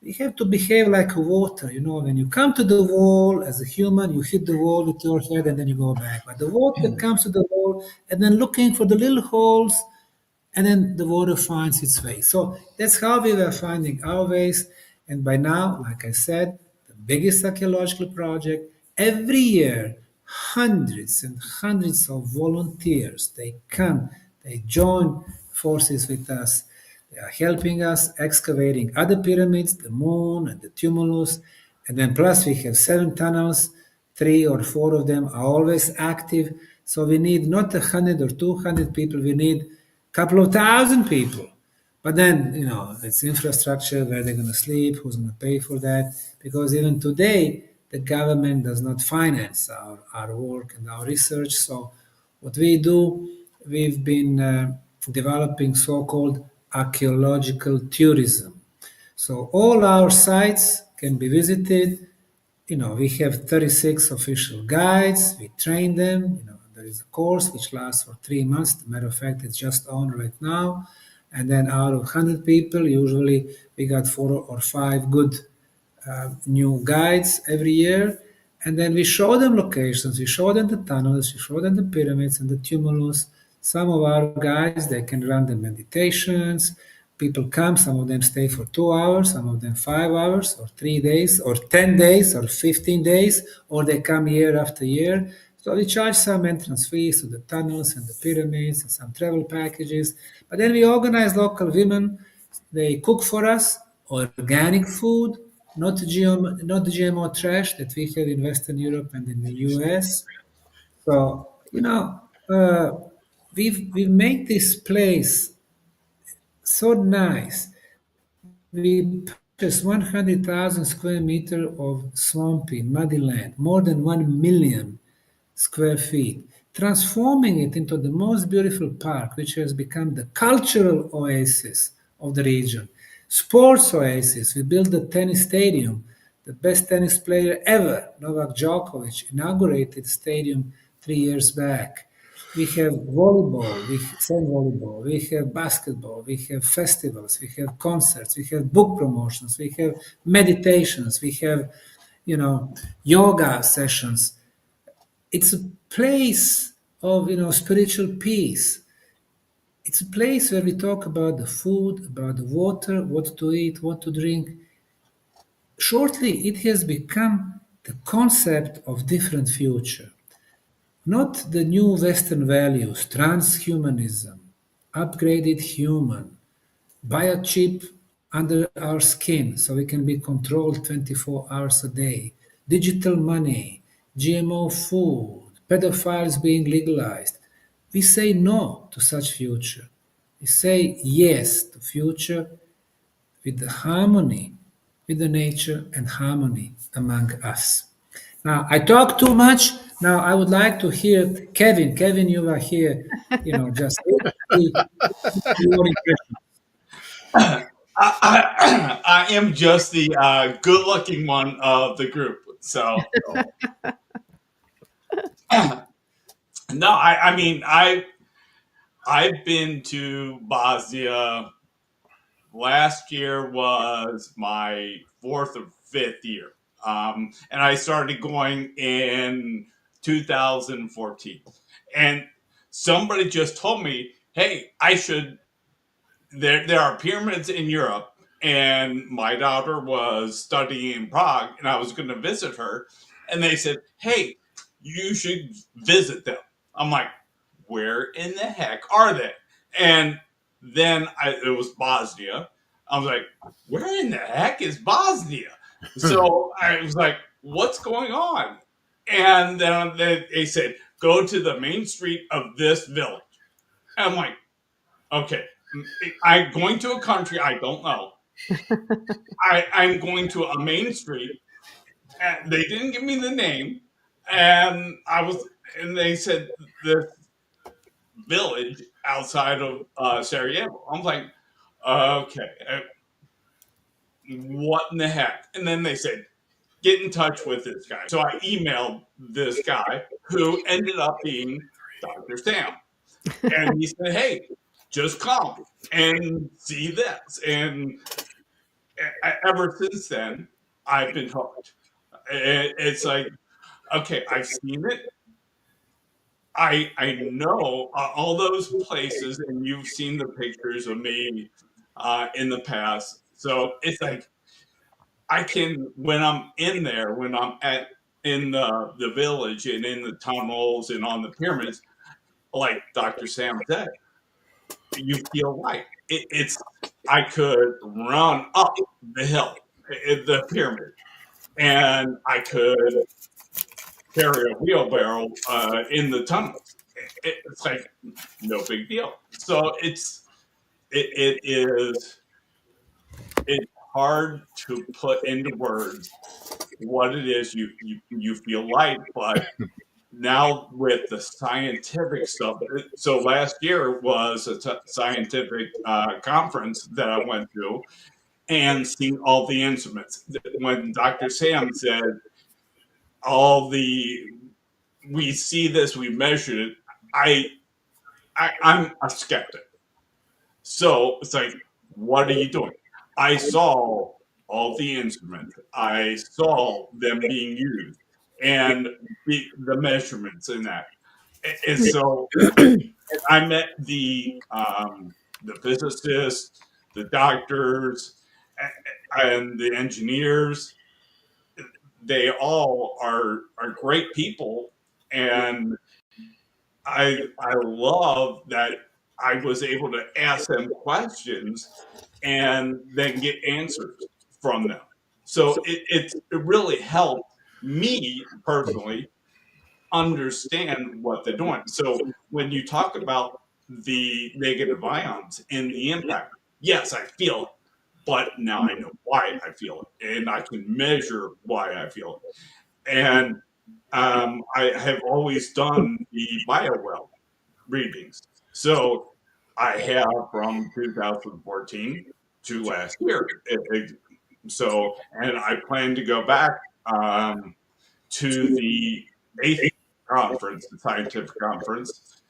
we have to behave like water. When you come to the wall as a human, you hit the wall with your head and then you go back. But the water comes to the wall and then looking for the little holes and then the water finds its way. So that's how we were finding our ways. And by now, like I said, the biggest archaeological project, every year, hundreds and hundreds of volunteers, they come, they join forces with us. They are helping us excavating other pyramids, the moon and the tumulus. And then plus we have 7 tunnels, 3 or 4 of them are always active. So we need not 100 or 200 people, we need couple of thousand people. But then, it's infrastructure, where they're going to sleep, who's going to pay for that. Because even today, the government does not finance our work and our research. So what we do, we've been developing so-called archaeological tourism. So all our sites can be visited. We have 36 official guides. We train them. There is a course which lasts for 3 months. As a matter of fact, it's just on right now. And then out of 100 people, usually we got 4 or 5 good new guides every year. And then we show them locations, we show them the tunnels, we show them the pyramids and the tumulus. Some of our guides, they can run the meditations. People come, some of them stay for 2 hours, some of them 5 hours, or 3 days, or 10 days, or 15 days, or they come year after year. So we charge some entrance fees to the tunnels and the pyramids and some travel packages. But then we organize local women. They cook for us organic food, not GMO trash that we have in Western Europe and in the US. So, we've made this place so nice. We purchased 100,000 square meter of swampy, muddy land, more than 1 million square feet, transforming it into the most beautiful park, which has become the cultural oasis of the region. Sports oasis. We built the tennis stadium. The best tennis player ever, Novak Djokovic, inaugurated the stadium 3 years back. We have volleyball, sand volleyball, we have basketball, we have festivals, we have concerts, we have book promotions, we have meditations, we have, yoga sessions. It's a place of spiritual peace. It's a place where we talk about the food, about the water, what to eat, what to drink. Shortly, it has become the concept of different future. Not the new Western values, transhumanism, upgraded human, biochip under our skin so we can be controlled 24 hours a day, digital money, GMO food, pedophiles being legalized. We say no to such future. We say yes to future with the harmony with the nature and harmony among us. Now, I talk too much. Now, I would like to hear Kevin. Kevin, you are here, just your impression. I am just the good-looking one of the group. So, Oh, no, I mean, I've been to Bosnia. Last year was my fourth or fifth year. And I started going in 2014. And somebody just told me, hey, I should there are pyramids in Europe, and my daughter was studying in Prague, and I was going to visit her, and they said, "Hey, you should visit them." I'm like, "Where in the heck are they?" And then it was Bosnia. I was like, "Where in the heck is Bosnia?" So I was like, "What's going on?" And then they said, "Go to the main street of this village." And I'm like, okay, I'm going to a country I don't know. I'm going to a main street. And they didn't give me the name, and and they said the village outside of Sarajevo. I'm like, okay, what in the heck? And then they said, get in touch with this guy. So I emailed this guy who ended up being Dr. Sam. And he said, hey, just come and see this. And ever since then, I've been hooked. It's like, okay, I've seen it. I know all those places, and you've seen the pictures of me in the past. So it's like I can when I'm in there, when I'm at in the village and in the tunnels and on the pyramids, like Dr. Sam said, you feel like it's I could run up the hill, the pyramid, and I could carry a wheelbarrow in the tunnels. It's like no big deal. So it is it's hard to put into words what it is you feel like, but now with the scientific stuff. So last year was a scientific conference that I went to and seen all the instruments. When Dr. Sam said all the we see this, we measured it. I'm a skeptic. So it's like, what are you doing? I saw all the instruments. I saw them being used and the measurements in that. And so I met the physicists, the doctors, and the engineers. They all are great people, and I love that I was able to ask them questions and then get answers from them. So it really helped me personally understand what they're doing. So when you talk about the negative ions and the impact, yes, I feel it, but now I know why I feel it, and I can measure why I feel it. And I have always done the BioWell readings. So I have from 2014 to last year. So, and I plan to go back to the eighth conference, the scientific conference,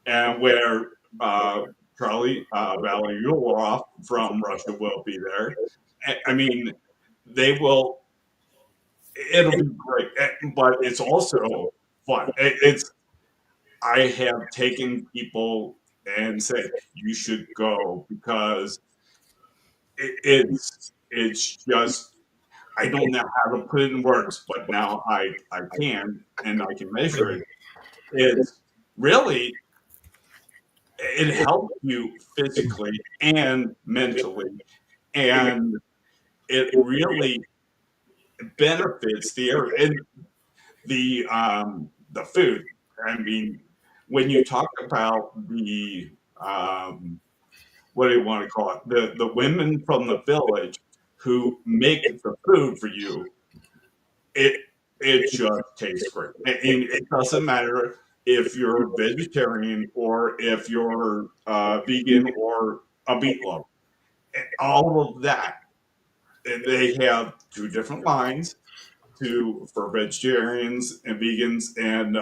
and where Charlie Valiulov from Russia will be there. I mean, they will. It'll be great, but it's also fun. I have taken people and said you should go because it's just I don't know how to put it in words, but now I can and I can measure it. It's really it helps you physically and mentally, and it really benefits the area and the food. I mean, when you talk about the what do you want to call it? The women from the village who make the food for you, it it just tastes great. And it doesn't matter if you're a vegetarian or if you're vegan or a meat lover. All of that, and they have two different lines to for vegetarians and vegans and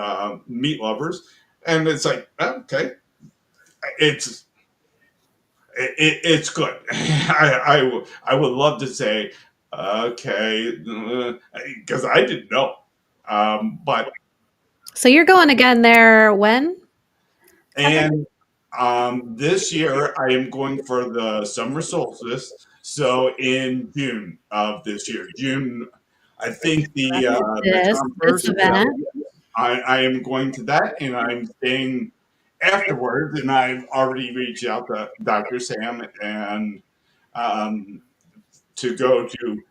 meat lovers, and it's like okay, it's it's good. I would love to say okay because I didn't know, but So you're going again there when? and this year I am going for the summer solstice. So in June of this year, June, I think the Tom This Cruise show. event. I am going to that, and I'm staying afterwards. And I've already reached out to Dr. Sam and um, to go to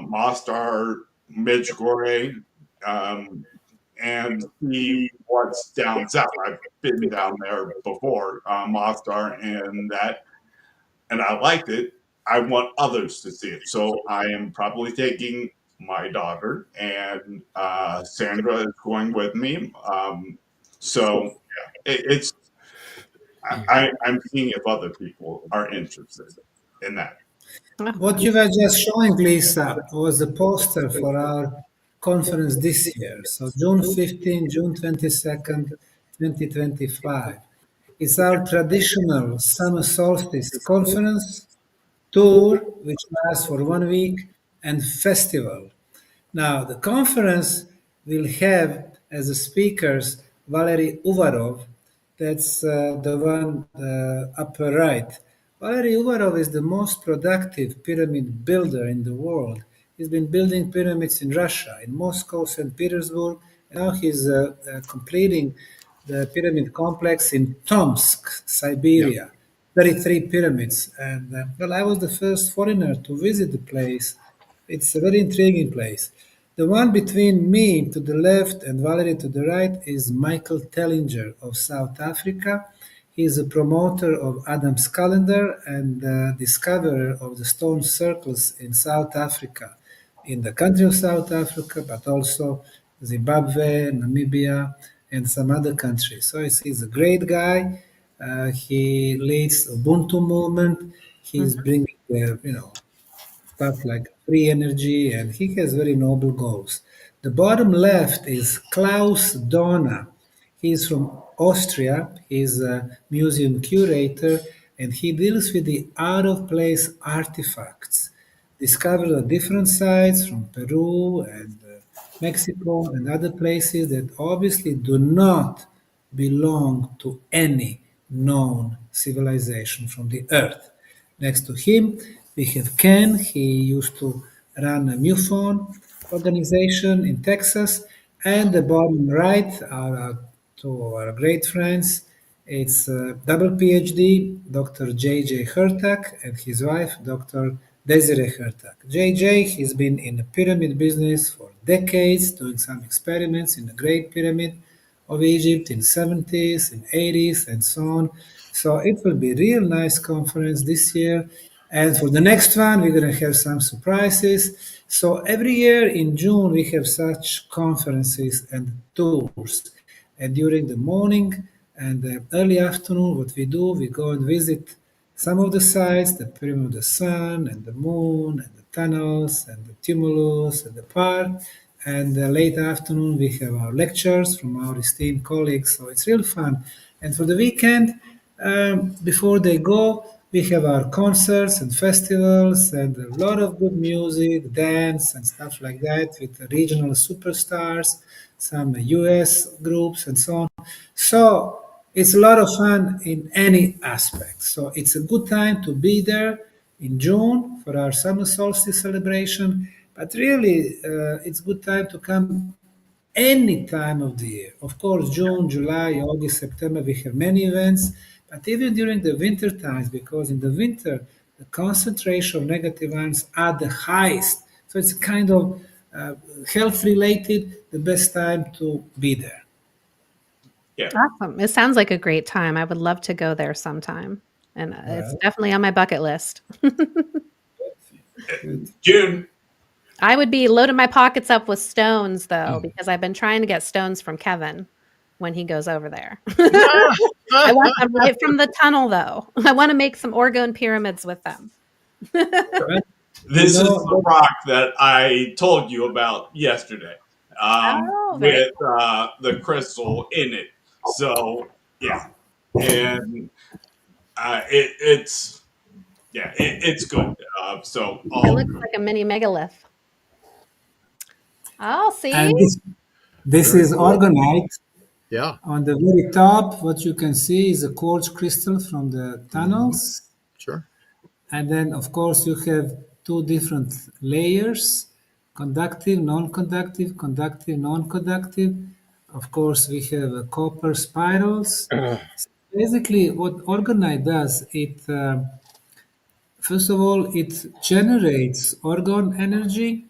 Mostar, Medjugorje, um, and see what's down south. I've been down there before, Mostar, and that, and I liked it. I want others to see it, so I am probably taking my daughter, and Sandra is going with me. So yeah, it's I'm seeing if other people are interested in that. What you were just showing, Lisa, was a poster for our conference this year. So June 15, June 22nd, 2025. It's our traditional summer solstice conference tour, which lasts for 1 week, and festival. Now, the conference will have as the speakers Valery Uvarov, that's the one upper right. Valery Uvarov is the most productive pyramid builder in the world. He's been building pyramids in Russia, in Moscow, St. Petersburg, and now he's completing the pyramid complex in Tomsk, Yeah. Siberia. 33 pyramids. And well, I was the first foreigner to visit the place. It's a very intriguing place. The one between me to the left and Valerie to the right is Michael Tellinger of South Africa. He is a promoter of Adam's calendar and discoverer of the stone circles in South Africa, in the country of South Africa, but also Zimbabwe, Namibia, and some other countries. So he's a great guy. He leads Ubuntu movement. He's bringing, stuff like free energy, and he has very noble goals. The bottom left is Klaus Dona. He's from Austria. He's a museum curator, and he deals with the out of place artifacts discovered at different sites from Peru and Mexico and other places that obviously do not belong to any known civilization from the earth. Next to him, we have Ken. He used to run a MUFON organization in Texas. And the bottom right are two of our great friends. It's double PhD, Dr. J.J. Hertak, and his wife, Dr. Desiree Hertak. J.J. has been in the pyramid business for decades, doing some experiments in the Great Pyramid of Egypt in 70s, in 80s, and so on. So it will be a real nice conference this year. And for the next one, we're going to have some surprises. So every year in June, we have such conferences and tours. And during the morning and the early afternoon, what we do, we go and visit some of the sites, the Pyramid of the Sun and the Moon and the tunnels and the tumulus and the park. And late afternoon, we have our lectures from our esteemed colleagues. So it's real fun. And for the weekend, before they go, We have our concerts and festivals and a lot of good music, dance and stuff like that with the regional superstars, some US groups and so on. So it's a lot of fun in any aspect. So it's a good time to be there in June for our summer solstice celebration. But really, it's good time to come any time of the year. Of course, June, July, August, September, we have many events, but even during the winter times, because in the winter, the concentration of negative ions are the highest. So it's kind of health related, the best time to be there. Yeah. Awesome. It sounds like a great time. I would love to go there sometime. And it's Well, definitely on my bucket list. good. June. I would be loading my pockets up with stones, though, because I've been trying to get stones from Kevin when he goes over there. I want them right from the tunnel, though. I want to make some orgone pyramids with them. Well, This is the but rock that I told you about yesterday, Oh, very with the crystal in it. So yeah, and it's it's good. So It I'll looks like a mini megalith. Oh, see? and this Very is cool. organite. Yeah, On the very top, what you can see is a quartz crystal from the tunnels. sure. And then, of course, you have two different layers, conductive, non-conductive, conductive, non-conductive. Of course, we have copper spirals. Basically, what orgonite does, first of all, it generates orgone energy,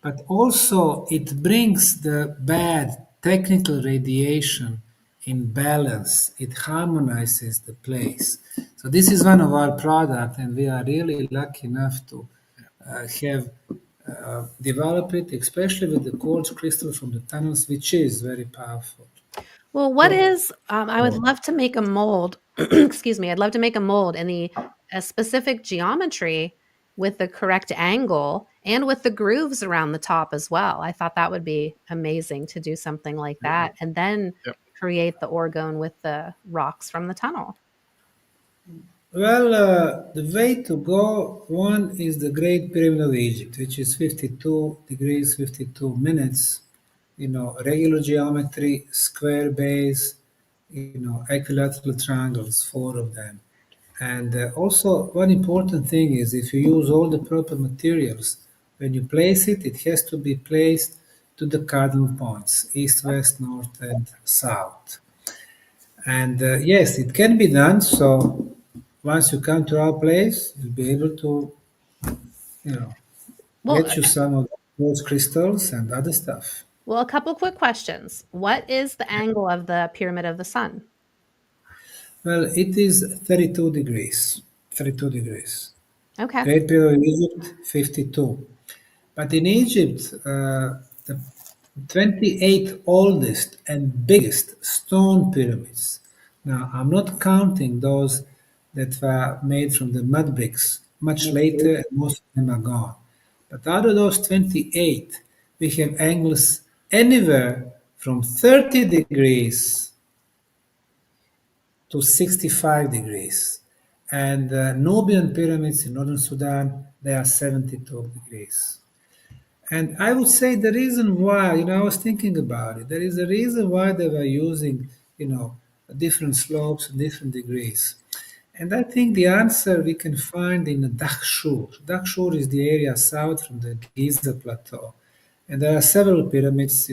but also it brings the bad technical radiation in balance. It harmonizes the place. So this is one of our products, and we are really lucky enough to have developed it, especially with the quartz crystal from the tunnels, which is very powerful. Well, what is, I would love to make a mold. Excuse me. I'd love to make a mold in the a specific geometry with the correct angle and with the grooves around the top as well. I thought that would be amazing to do something like that and then Yep. create the orgone with the rocks from the tunnel. Well, the way to go, one is the Great Pyramid of Egypt, which is 52 degrees, 52 minutes. Regular geometry, square base, equilateral triangles, four of them. And also, one important thing is if you use all the proper materials, when you place it, it has to be placed to the cardinal points, east, west, north, and south. And yes, it can be done. So once you come to our place, you'll be able to, you know, Well, get you some of those crystals and other stuff. well, a couple quick questions. What is the angle of the Pyramid of the Sun? Well, it is 32 degrees. 32 degrees. Okay. Great Pyramid of Egypt, 52. But in Egypt, the 28 oldest and biggest stone pyramids. Now, I'm not counting those that were made from the mud bricks much later, and most of them are gone. But out of those 28, we have angles anywhere from 30 degrees to 65 degrees. And Nubian pyramids in northern Sudan, they are 72 degrees. And I would say the reason why, I was thinking about it. There is a reason why they were using, different slopes and different degrees. And I think the answer we can find in Dakhshur. Dakhshur is the area south from the Giza Plateau. And there are several pyramids,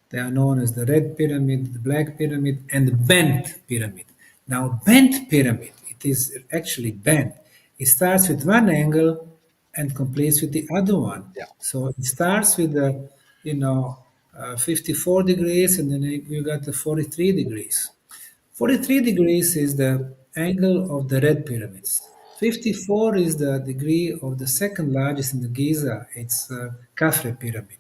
they are known as the Red Pyramid, the Black Pyramid, and the Bent Pyramid. Now, Bent Pyramid, it is actually bent. It starts with one angle and completes with the other one. Yeah. So it starts with the, 54 degrees, and then you got the 43 degrees. 43 degrees is the angle of the Red Pyramids. 54 is the degree of the second largest in the Giza. It's Khafre Pyramid.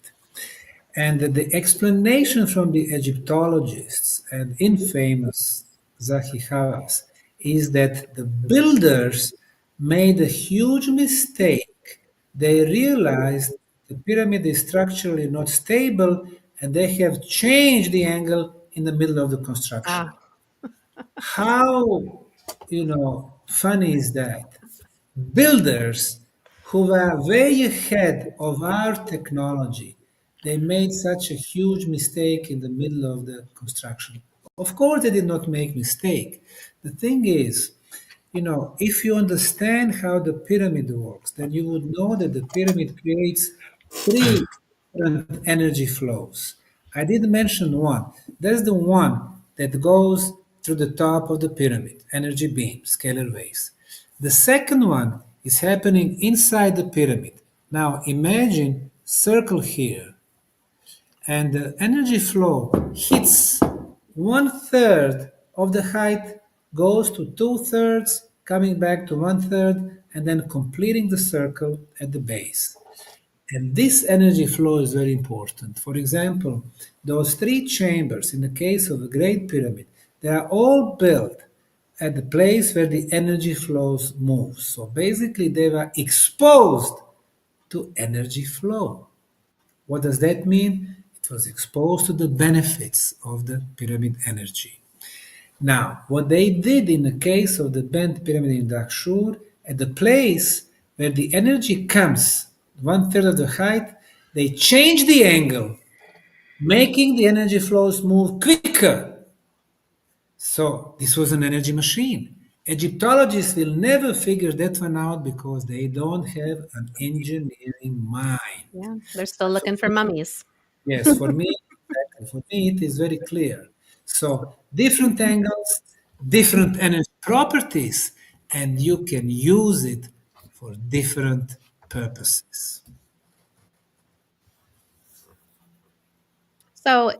And the explanation from the Egyptologists and infamous Zahi Hawass is that the builders made a huge mistake. They realized the pyramid is structurally not stable and they have changed the angle in the middle of the construction. Ah, How, funny is that builders who were way ahead of our technology, they made such a huge mistake in the middle of the construction. Of course, they did not make mistake. The thing is, if you understand how the pyramid works, then you would know that the pyramid creates three different energy flows. I did mention one. That's the one that goes through the top of the pyramid, energy beam, scalar waves. The second one is happening inside the pyramid. Now imagine circle here, and the energy flow hits one third of the height, goes to two thirds, coming back to one third, and then completing the circle at the base. And this energy flow is very important. For example, those three chambers in the case of the Great Pyramid, they are all built at the place where the energy flows move. So basically, they were exposed to energy flow. What does that mean? It was exposed to the benefits of the pyramid energy. Now, what they did in the case of the bent pyramid in Dakshur, at the place where the energy comes, one third of the height, they changed the angle, making the energy flows move quicker. So, this was an energy machine. Egyptologists will never figure that one out because they don't have an engineering mind. Yeah, they're still So looking for mummies. yes, for me, exactly. For me, it is very clear. So different angles, different energy properties, and you can use it for different purposes. So,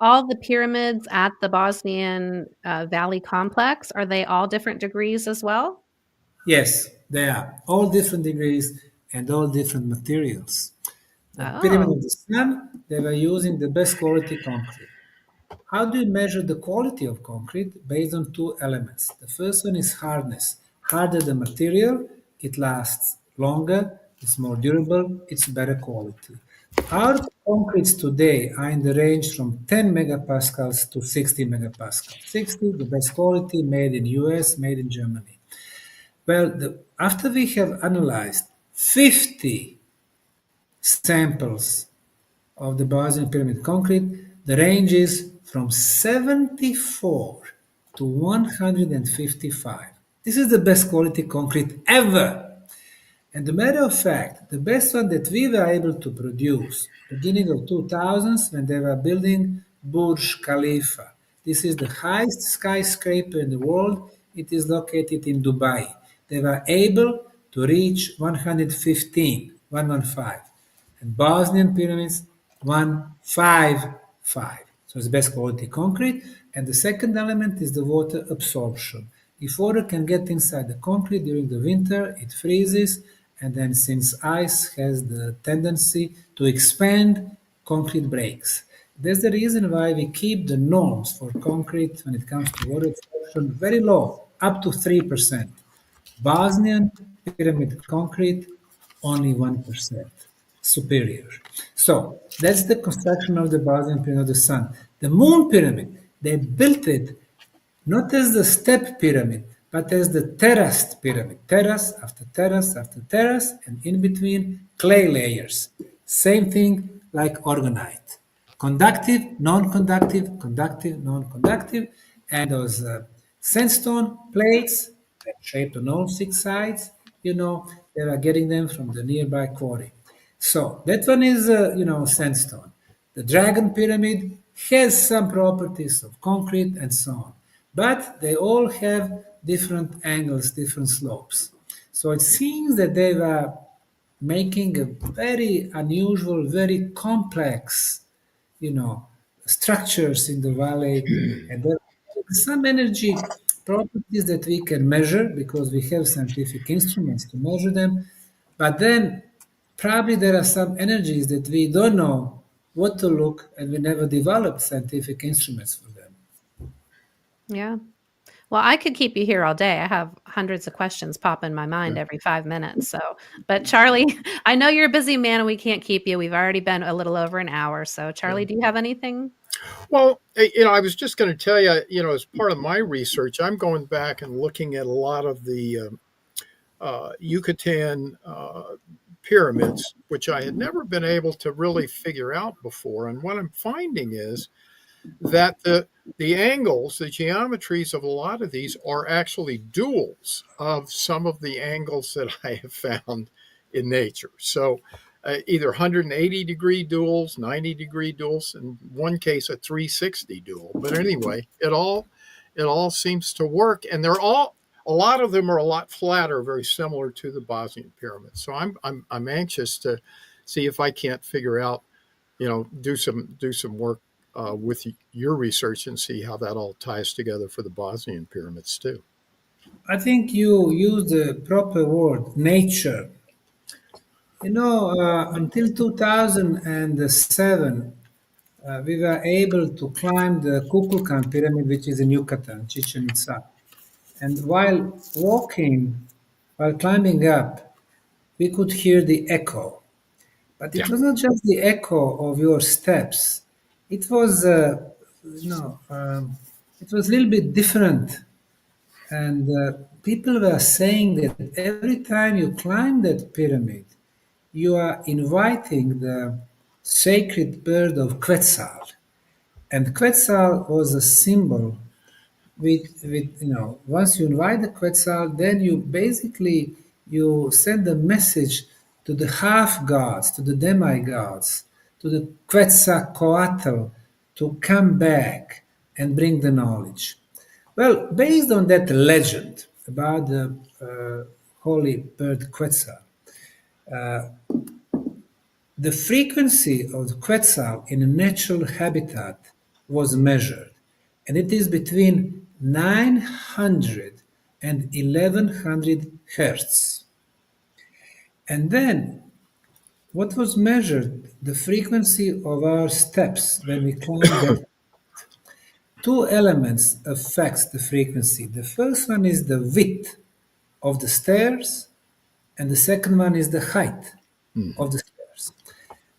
all the pyramids at the Bosnian Valley complex, are they all different degrees as well? Yes, they are all different degrees and all different materials. The Pyramid Oh, of the Sun, they were using the best quality concrete. How do you measure the quality of concrete? Based on two elements. The first one is hardness. Harder the material, it lasts longer, it's more durable, it's better quality. Our concretes today are in the range from 10 megapascals to 60 megapascals. 60, the best quality, made in US, made in Germany. Well, after we have analyzed 50 samples of the Bosnian Pyramid concrete, the range is from 74 to 155. This is the best quality concrete ever. And a matter of fact, the best one that we were able to produce, beginning of 2000s, when they were building Burj Khalifa. This is the highest skyscraper in the world. It is located in Dubai. They were able to reach 115, 115. And Bosnian pyramids, 155. So it's best quality concrete. And the second element is the water absorption. If water can get inside the concrete during the winter, it freezes, and then since ice has the tendency to expand, concrete breaks. That's the reason why we keep the norms for concrete when it comes to water absorption very low, up to 3%. Bosnian pyramid concrete, only 1% superior. So that's the construction of the Bosnian Pyramid of the Sun. The Moon Pyramid, they built it not as the step pyramid, but as the terraced pyramid. Terrace after terrace after terrace, and in between clay layers. Same thing like orgonite. Conductive, non-conductive, conductive, non-conductive, and those sandstone plates shaped on all six sides, they are getting them from the nearby quarry. So that one is, sandstone. The Dragon Pyramid has some properties of concrete and so on, but they all have different angles, different slopes. So it seems that they were making a very unusual, very complex, structures in the valley, and there are some energy properties that we can measure because we have scientific instruments to measure them. But then probably there are some energies that we don't know what to look, and we never developed scientific instruments for them. yeah. Well, I could keep you here all day. I have hundreds of questions pop in my mind Yeah. every 5 minutes. So, but Charlie, I know you're a busy man and we can't keep you. We've already been a little over an hour. So, Yeah. Charlie, do you have anything? Well, I was just going to tell you, as part of my research, I'm going back and looking at a lot of the Yucatan pyramids, which I had never been able to really figure out before. And what I'm finding is that the angles, the geometries of a lot of these are actually duals of some of the angles that I have found in nature. So either 180-degree duals, 90-degree duals, in one case a 360 dual. But anyway, it all seems to work, and a lot of them are a lot flatter, very similar to the Bosnian pyramids. So I'm anxious to see if I can't figure out, do some work with your research and see how that all ties together for the Bosnian pyramids too. I think you used the proper word, nature. Until 2007, we were able to climb the Kukulkan pyramid, which is in Yucatan, Chichen Itza. And while climbing up, we could hear the echo. But Yeah. it was not just the echo of your steps. It was, you know, um, it was a little bit different. And people were saying that every time you climb that pyramid, you are inviting the sacred bird of Quetzal. And Quetzal was a symbol with once you invite the Quetzal, then you send a message to the half gods, to the demigods, to the Quetzalcoatl to come back and bring the knowledge. Well, based on that legend about the holy bird Quetzal, the frequency of the Quetzal in a natural habitat was measured, and it is between 900 and 1100 hertz. And then, what was measured? The frequency of our steps when we climb that. Two elements affects the frequency. The first one is the width of the stairs, and the second one is the height Mhm. of the stairs.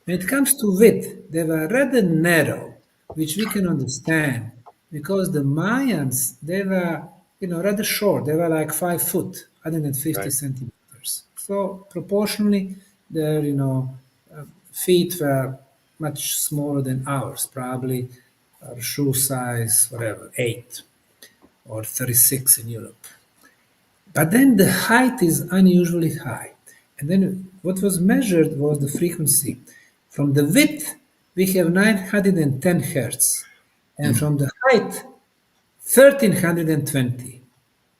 When it comes to width, they were rather narrow, which we can understand because the Mayans, they were, rather short. They were like 5 foot, 150 Right. centimeters. So proportionally, their, feet were much smaller than ours, probably our shoe size, whatever, 8 or 36 in Europe. But then the height is unusually high. And then what was measured was the frequency. From the width, we have 910 hertz. And Mm. from the height, 1320.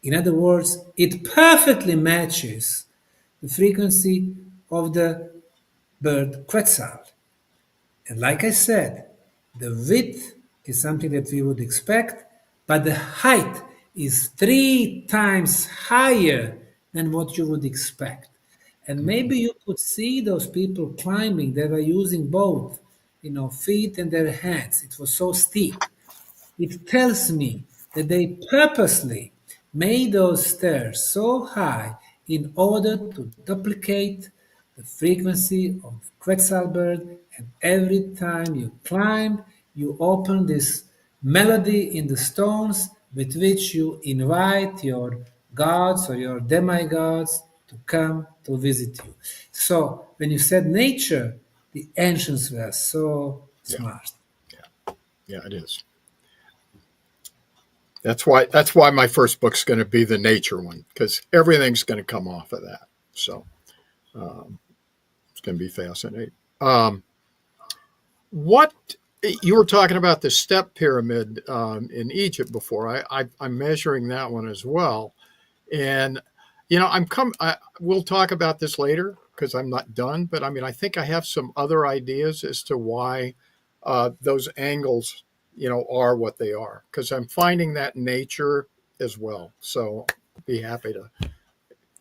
In other words, it perfectly matches the frequency of the bird Quetzal. And like I said, the width is something that we would expect, but the height is 3 times higher than what you would expect. And Mhm. maybe you could see those people climbing, they were using both, feet and their hands. It was so steep. It tells me that they purposely made those stairs so high in order to duplicate the frequency of Quetzalbird, and every time you climb, you open this melody in the stones with which you invite your gods or your demigods to come to visit you. So when you said nature, the ancients were so Yeah. smart. Yeah, it is. That's why my first book's going to be the nature one, because everything's going to come off of that. So um, it's going to be fascinating. Um, what you were talking about the step pyramid in Egypt before. I'm measuring that one as well, and we'll talk about this later because I'm not done. But I mean, I think I have some other ideas as to why those angles, are what they are. Because I'm finding that in nature as well. So be happy to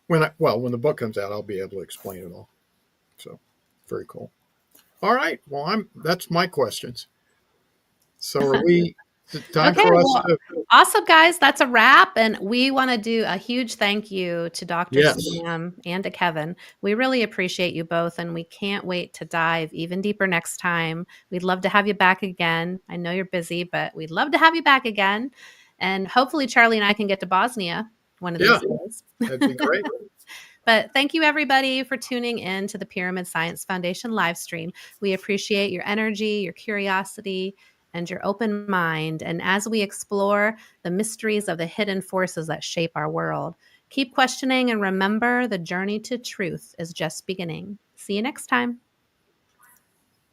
when the book comes out, I'll be able to explain it all. So very cool. All right. Well, that's my questions. So are we? It's time Okay, for us well, to. awesome, guys. That's a wrap. And we want to do a huge thank you to Dr. Yes. Sam and to Kevin. We really appreciate you both, and we can't wait to dive even deeper next time. We'd love to have you back again. I know you're busy, but we'd love to have you back again. And hopefully, Charlie and I can get to Bosnia one of Yeah, these days. that'd be great. But thank you, everybody, for tuning in to the Pyramid Science Foundation live stream. We appreciate your energy, your curiosity, and your open mind. And as we explore the mysteries of the hidden forces that shape our world, keep questioning and remember the journey to truth is just beginning. See you next time.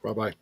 Bye-bye.